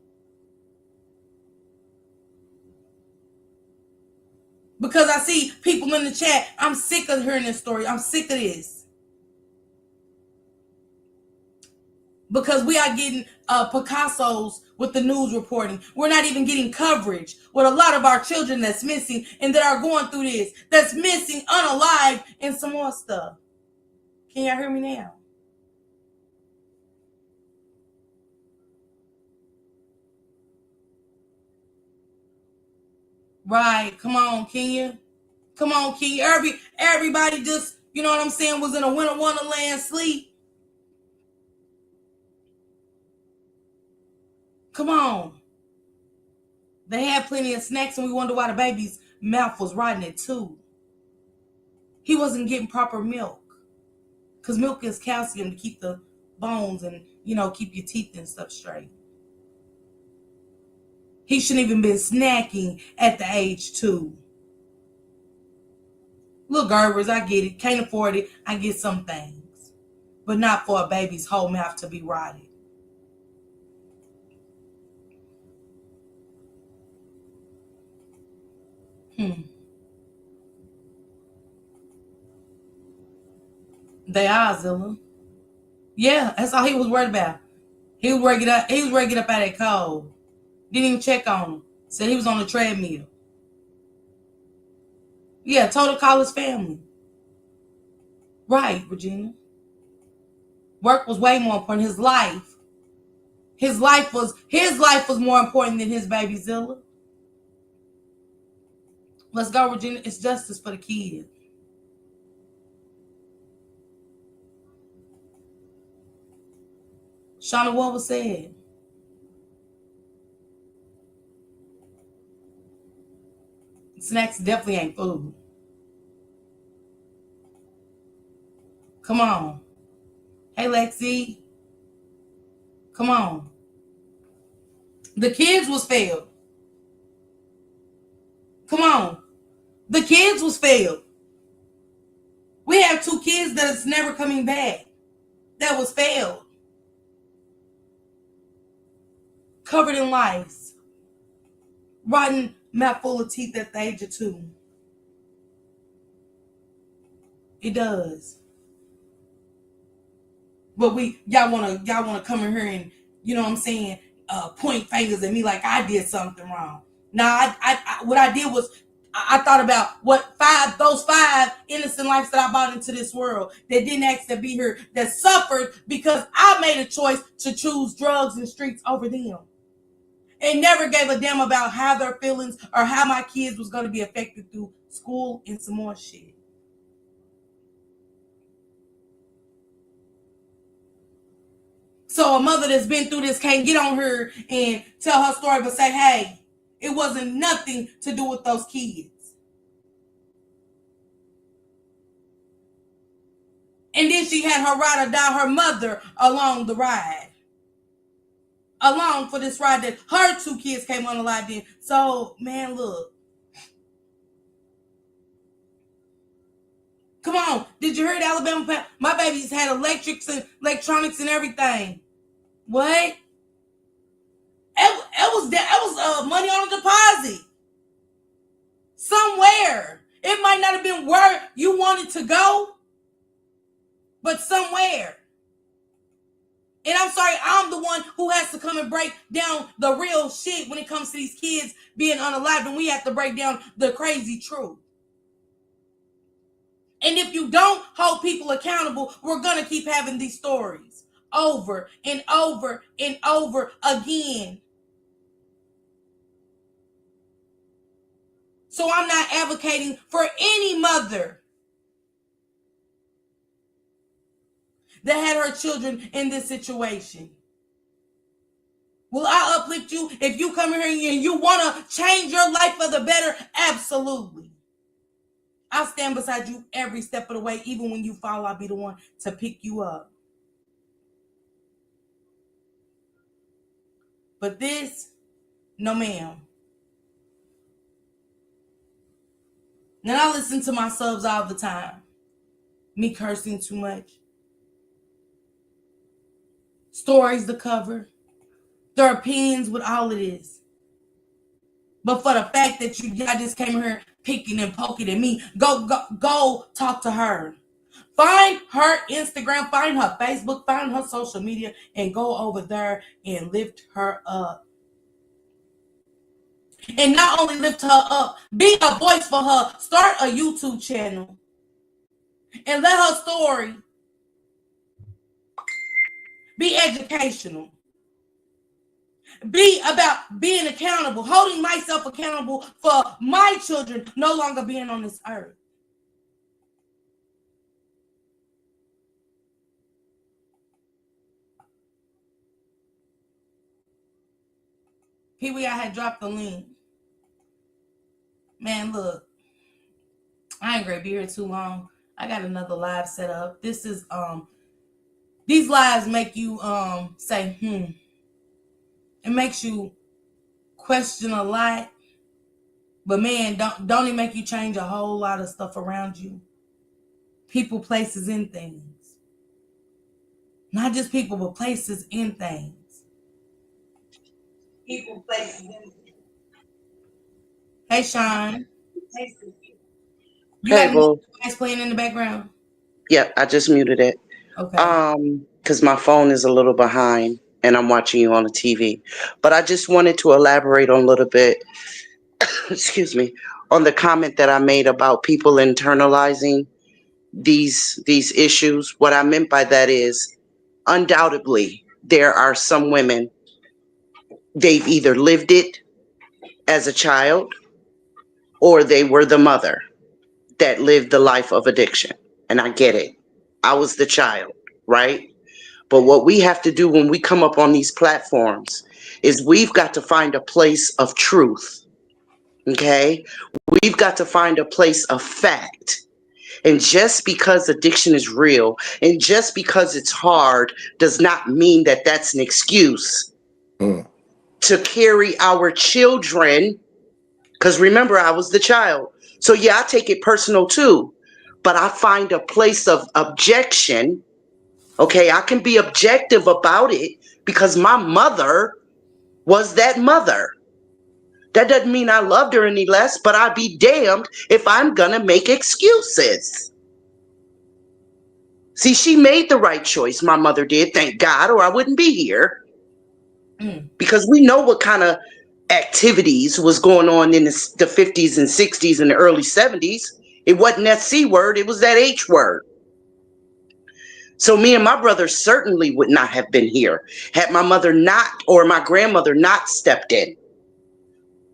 Because I see people in the chat. I'm sick of hearing this story. I'm sick of this. Because we are getting Picasso's with the news reporting. We're not even getting coverage with a lot of our children that's missing and that are going through this. That's missing, unalive, and some more stuff. Can y'all hear me now? Right. Come on, Kenya. Come on, Kenya. Everybody just, you know what I'm saying, was in a winter wonderland sleep. Come on. They had plenty of snacks, and we wonder why the baby's mouth was rotting it too. He wasn't getting proper milk. Because milk is calcium to keep the bones and, keep your teeth and stuff straight. He shouldn't even been snacking at the age 2. Little Gerbers, I get it. Can't afford it. I get some things. But not for a baby's whole mouth to be rotted. They are, Zilla. Yeah, that's all he was worried about. He was ready to get up out of that cold. Didn't even check on him. Said he was on the treadmill. Yeah, told to call his family. Right, Regina. Work was way more important. His life was more important than his baby Zilla. Let's go, Regina. It's justice for the kid. Shauna, what was said? Snacks definitely ain't food. Come on. Hey, Lexi. Come on. The kids was failed. Come on. The kids was failed. We have 2 kids that is never coming back. That was failed. Covered in lice. Rotten mouth full of teeth at the age of 2. It does. But y'all wanna come in here and, you know what I'm saying, point fingers at me like I did something wrong. Now, what I did was I thought about those 5 innocent lives that I brought into this world that didn't ask to be here, that suffered because I made a choice to choose drugs and streets over them. And never gave a damn about how their feelings or how my kids was going to be affected through school and some more shit. So a mother that's been through this can't get on her and tell her story but say, hey, it wasn't nothing to do with those kids. And then she had her ride or die, her mother, along the ride. Along for this ride that her 2 kids came on the ride in. So, man, look. Come on. Did you hear the Alabama? My babies had electrics and electronics and everything. What? It was money on a deposit. Somewhere. It might not have been where you wanted to go, but somewhere. And I'm sorry, I'm the one who has to come and break down the real shit when it comes to these kids being unalived, and we have to break down the crazy truth. And if you don't hold people accountable, we're going to keep having these stories over and over and over again. So I'm not advocating for any mother that had her children in this situation. Will I uplift you if you come here and you want to change your life for the better? Absolutely. I'll stand beside you every step of the way. Even when you fall, I'll be the one to pick you up. But this, no ma'am. Now I listen to my subs all the time. Me cursing too much. Stories to cover. Their opinions with all of this. But for the fact that y'all just came here picking and poking at me, go talk to her. Find her Instagram, find her Facebook, find her social media, and go over there and lift her up. And not only lift her up, be a voice for her. Start a YouTube channel. And let her story be educational. be about being accountable, holding myself accountable for my children no longer being on this earth. Pee-wee, I had dropped the link. Man, look, I ain't gonna be here too long. I got another live set up. This is these lives make you say it makes you question a lot, but man, don't it make you change a whole lot of stuff around you? People, places, and things. Not just people, but places and things. People, places, and things. Hey, Sean. You Hey, boo. guys playing in the background? Yep, I just muted it. Okay. Because my phone is a little behind and I'm watching you on the TV. But I just wanted to elaborate on a little bit, excuse me, on the comment that I made about people internalizing these issues. What I meant by that is, undoubtedly, there are some women, they've either lived it as a child or they were the mother that lived the life of addiction. And I get it. I was the child, right? But what we have to do when we come up on these platforms is we've got to find a place of truth, okay? We've got to find a place of fact. And just because addiction is real and just because it's hard does not mean that that's an excuse to carry our children. Because remember, I was the child. So yeah, I take it personal too. But I find a place of objection. Okay, I can be objective about it because my mother was that mother. That doesn't mean I loved her any less, but I'd be damned if I'm gonna make excuses. See, she made the right choice, my mother did, thank God, or I wouldn't be here. Because we know what kind of activities was going on in the 50s and 60s and the early 70s. It wasn't that C word, it was that H word. So me and my brother certainly would not have been here had my mother not, or my grandmother not stepped in.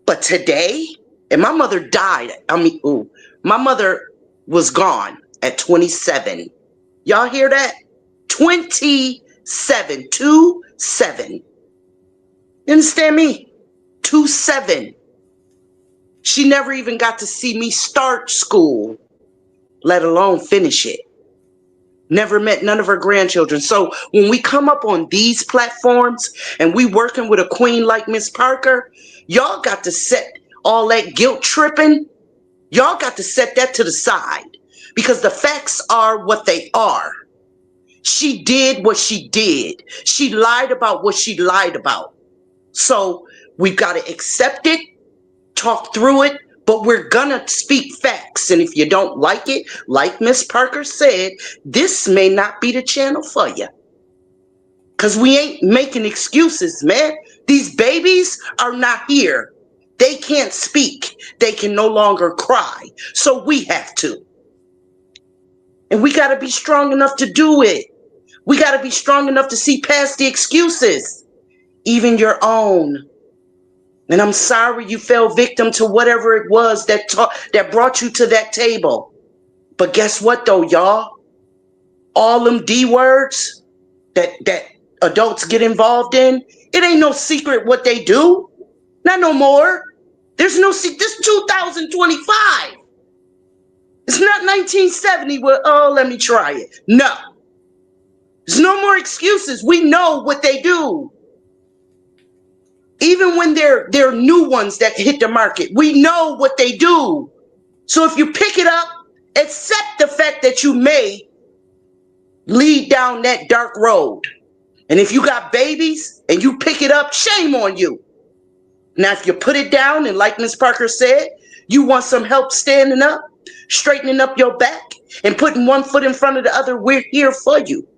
But today, and my mother died, my mother was gone at 27. Y'all hear that? 27, 27. You understand me? 27. She never even got to see me start school, let alone finish it. Never met none of her grandchildren. So when we come up on these platforms and we working with a queen like Miss Parker, y'all got to set all that guilt tripping. Y'all got to set that to the side because the facts are what they are. She did what she did. She lied about what she lied about. So we've got to accept it, talk through it, but we're gonna speak facts. And if you don't like it, like Miss Parker said, this may not be the channel for you. Because we ain't making excuses, man. These babies are not here. They can't speak. They can no longer cry. So we have to. And we got to be strong enough to do it. We got to be strong enough to see past the excuses, even your own. And I'm sorry you fell victim to whatever it was that brought you to that table. But guess what though, y'all? All them D words that adults get involved in, it ain't no secret what they do. Not no more. There's no secret. This 2025. It's not 1970 where, oh, let me try it. No. There's no more excuses. We know what they do. Even when they're new ones that hit the market, we know what they do. So if you pick it up, accept the fact that you may lead down that dark road. And if you got babies and you pick it up, shame on you. Now, if you put it down and like Ms. Parker said, you want some help standing up, straightening up your back and putting one foot in front of the other, we're here for you.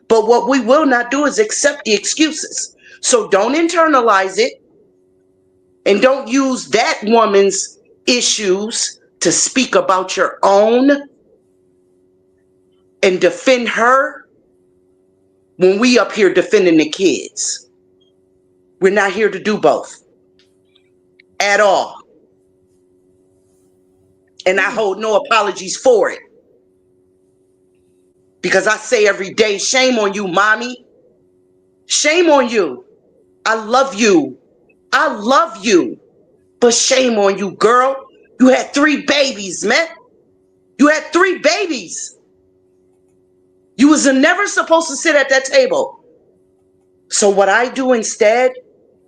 But what we will not do is accept the excuses. So don't internalize it and don't use that woman's issues to speak about your own and defend her when we up here defending the kids. We're not here to do both at all. And I hold no apologies for it. Because I say every day, shame on you, mommy. Shame on you. I love you. I love you. But shame on you, girl. You had 3 babies, man. You had 3 babies. You was never supposed to sit at that table. So what I do instead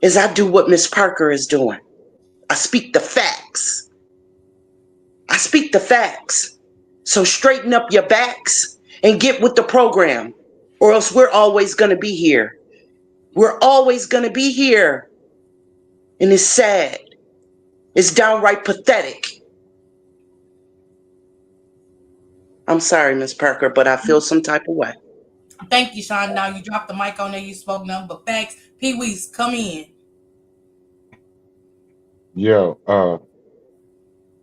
is I do what Miss Parker is doing. I speak the facts. I speak the facts. So straighten up your backs and get with the program, or else we're always going to be here. We're always going to be here. And it's sad. It's downright pathetic. I'm sorry, Miss Parker, but I feel some type of way. Thank you, Sean. Now you dropped the mic on there. You spoke nothing but facts. Pee-wees, come in. Yo,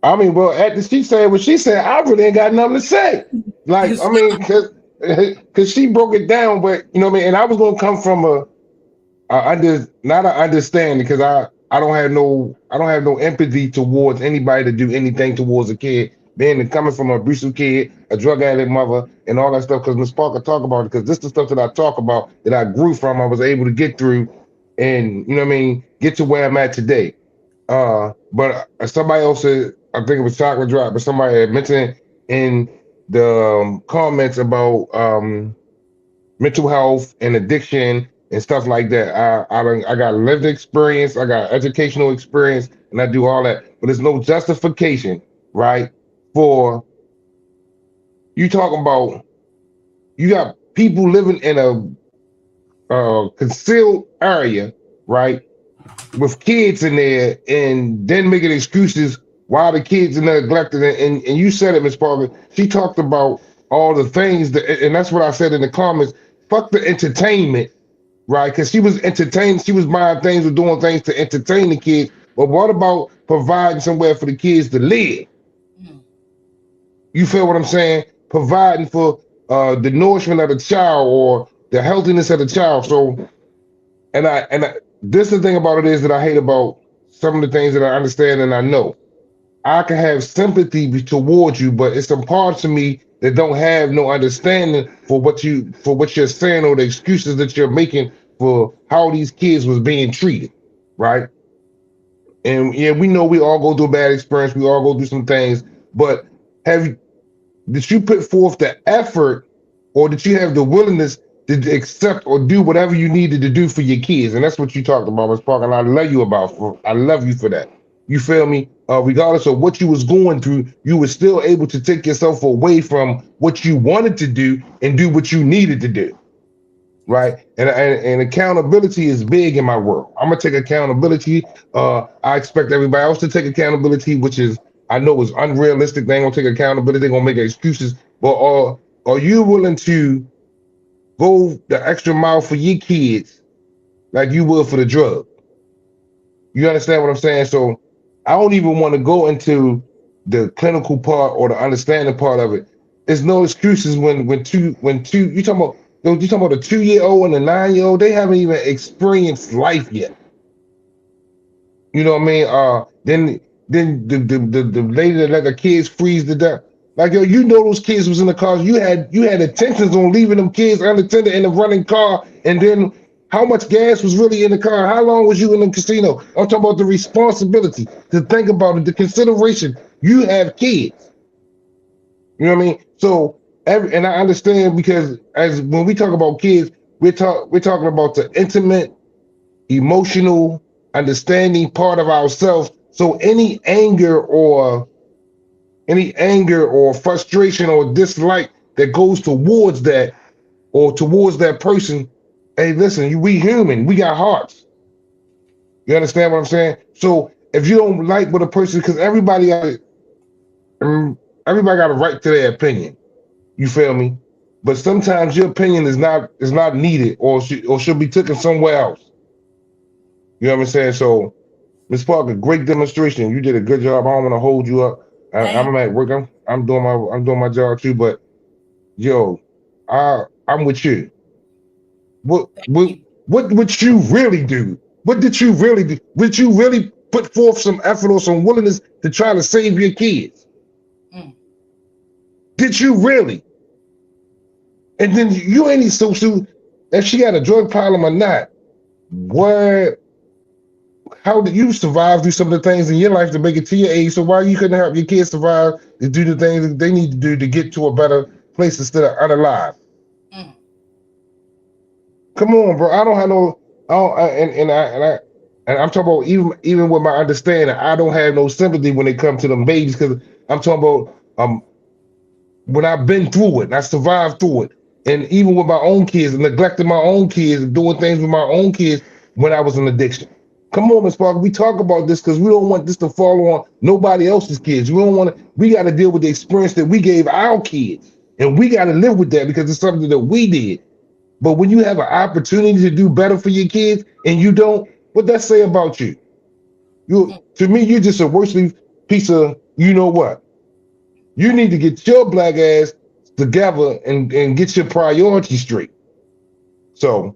I mean, well, after she said what she said, I really ain't got nothing to say. Like, I mean, cause she broke it down, but you know what I mean. And I was gonna come from not an understanding, because I don't have no empathy towards anybody to do anything towards a kid, coming from an abusive kid, a drug addict mother, and all that stuff. Because Ms. Parker talk about it, because this is the stuff that I talk about, that I grew from, I was able to get through, and you know what I mean, get to where I'm at today. But somebody else said, I think it was Chocolate Drop, but somebody had mentioned in the comments about mental health and addiction and stuff like that. I got lived experience, I got educational experience, and I do all that. But there's no justification, right, for you talking about you got people living in a concealed area, right, with kids in there, and then making excuses why the kids are neglected. And you said it, Ms. Parker. She talked about all the things that, and that's what I said in the comments. Fuck the entertainment, right? Because she was entertaining, she was buying things or doing things to entertain the kids. But what about providing somewhere for the kids to live? You feel what I'm saying? Providing for the nourishment of the child or the healthiness of the child. So, and this is the thing about it is that I hate about some of the things that I understand and I know. I can have sympathy towards you, but it's some parts of me that don't have no understanding for what you're saying or the excuses that you're making for how these kids was being treated, right? And yeah, we know we all go through a bad experience, we all go through some things, but did you put forth the effort, or did you have the willingness to accept or do whatever you needed to do for your kids? And that's what you talked about, Ms. Parker, and I love you for that. You feel me? Regardless of what you was going through, you were still able to take yourself away from what you wanted to do and do what you needed to do, right? And accountability is big in my world. I'm gonna take accountability. I expect everybody else to take accountability, which is, I know is unrealistic. They ain't gonna take accountability. They're gonna make excuses. But are you willing to go the extra mile for your kids like you would for the drug? You understand what I'm saying? So I don't even want to go into the clinical part or the understanding part of it. There's no excuses when two you talking about a 2-year-old and a 9-year-old, they haven't even experienced life yet. You know what I mean? Then the lady that let the kids freeze to death. Like, yo, you know those kids was in the cars. You had intentions on leaving them kids unattended in a running car, and then how much gas was really in the car? How long was you in the casino? I'm talking about the responsibility to think about it, the consideration. You have kids. You know what I mean? So, and I understand, because as when we talk about kids, we're talking about the intimate, emotional, understanding part of ourselves. So any anger or frustration or dislike that goes towards that or towards that person, hey, listen, we human, we got hearts. You understand what I'm saying? So if you don't like what a person, because everybody got a right to their opinion. You feel me? But sometimes your opinion is not needed or should be taken somewhere else. You know what I'm saying? So, Ms. Parker, great demonstration. You did a good job. I don't want to hold you up. I'm at work. I'm doing my job too. But yo, I'm with you. What would you really do what did you really do? Would you really put forth some effort or some willingness to try to save your kids? Did you really? And then you ain't so if she got a drug problem or not, how did you survive through some of the things in your life to make it to your age? So why you couldn't help your kids survive to do the things that they need to do to get to a better place instead of unalive? Come on, bro. I don't have no. And I'm talking about even with my understanding, I don't have no sympathy when it comes to them babies because I'm talking about when I've been through it and I survived through it, and even with my own kids, and neglecting my own kids and doing things with my own kids when I was in addiction. Come on, Ms. Parker. We talk about this because we don't want this to fall on nobody else's kids. We don't want to. We got to deal with the experience that we gave our kids, and we got to live with that because it's something that we did. But when you have an opportunity to do better for your kids and you don't, what that say about you? To me, you're just a worstly piece of you know what. You need to get your black ass together and get your priorities straight. So,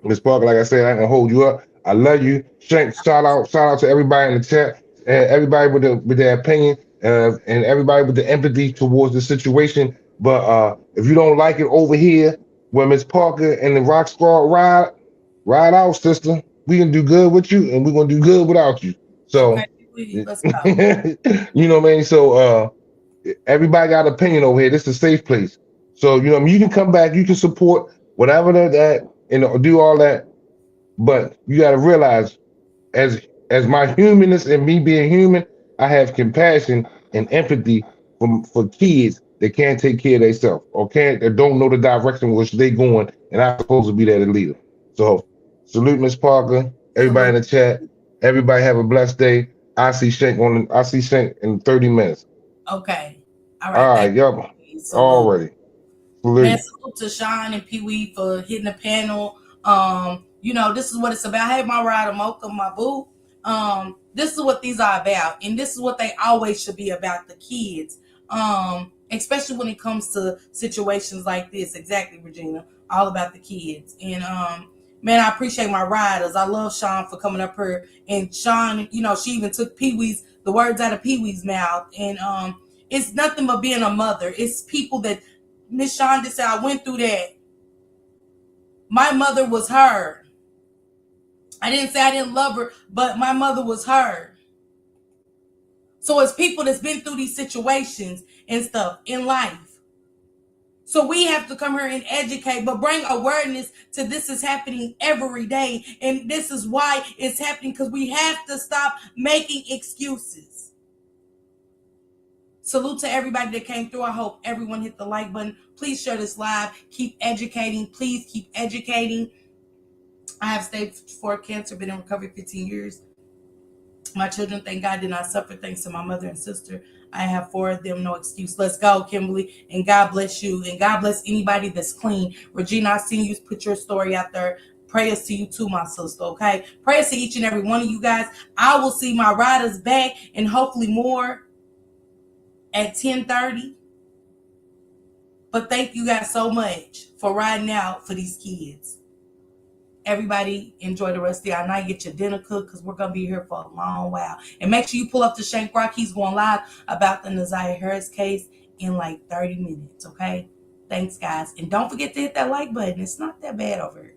Ms. Parker, like I said, I can hold you up. I love you. Shout out to everybody in the chat, and everybody with their opinion, and everybody with the empathy towards the situation. But if you don't like it over here, where Ms. Parker and the Rock Squad ride out, sister, we can do good with you, and we're gonna do good without you. So, Let's go. you know what I mean. So, everybody got an opinion over here. This is a safe place. So, you know, you can come back, you can support whatever that and do all that. But you got to realize, as my humanness and me being human, I have compassion and empathy for kids that can't take care of themselves or that don't know the direction which they going, and I'm supposed to be there to lead them. So, salute Ms. Parker, everybody in the chat. Everybody have a blessed day. I see Shank in 30 minutes. Okay. All right, y'all. Already. Man, salute to Sean and Pee Wee for hitting the panel. You know, this is what it's about. Hey, my rider, Mocha, my boo. This is what these are about. And this is what they always should be about, the kids. Especially when it comes to situations like this. Exactly, Regina. All about the kids. And man, I appreciate my riders. I love Sean for coming up here. And Sean, you know, she even took the words out of Pee Wee's mouth. And it's nothing but being a mother. It's people that Miss Sean just said, I went through that. My mother was her. I didn't say I didn't love her, but my mother was her. So it's people that's been through these situations and stuff in life. So we have to come here and educate, but bring awareness to this is happening every day. And this is why it's happening, because we have to stop making excuses. Salute to everybody that came through. I hope everyone hit the like button. Please share this live. Keep educating. Please keep educating. I have stage 4 cancer, been in recovery 15 years. My children, thank God, did not suffer thanks to my mother and sister. I have 4 of them, no excuse. Let's go, Kimberly, and God bless you, and God bless anybody that's clean. Regina, I seen you put your story out there. Prayers to you too, my sister, okay? Prayers to each and every one of you guys. I will see my riders back, and hopefully more at 10:30. But thank you guys so much for riding out for these kids. Everybody enjoy the rest of your night. Get your dinner cooked because we're going to be here for a long while. And make sure you pull up to Shank Rock. He's going live about the Naziah Harris case in like 30 minutes, okay? Thanks, guys. And don't forget to hit that like button. It's not that bad over here.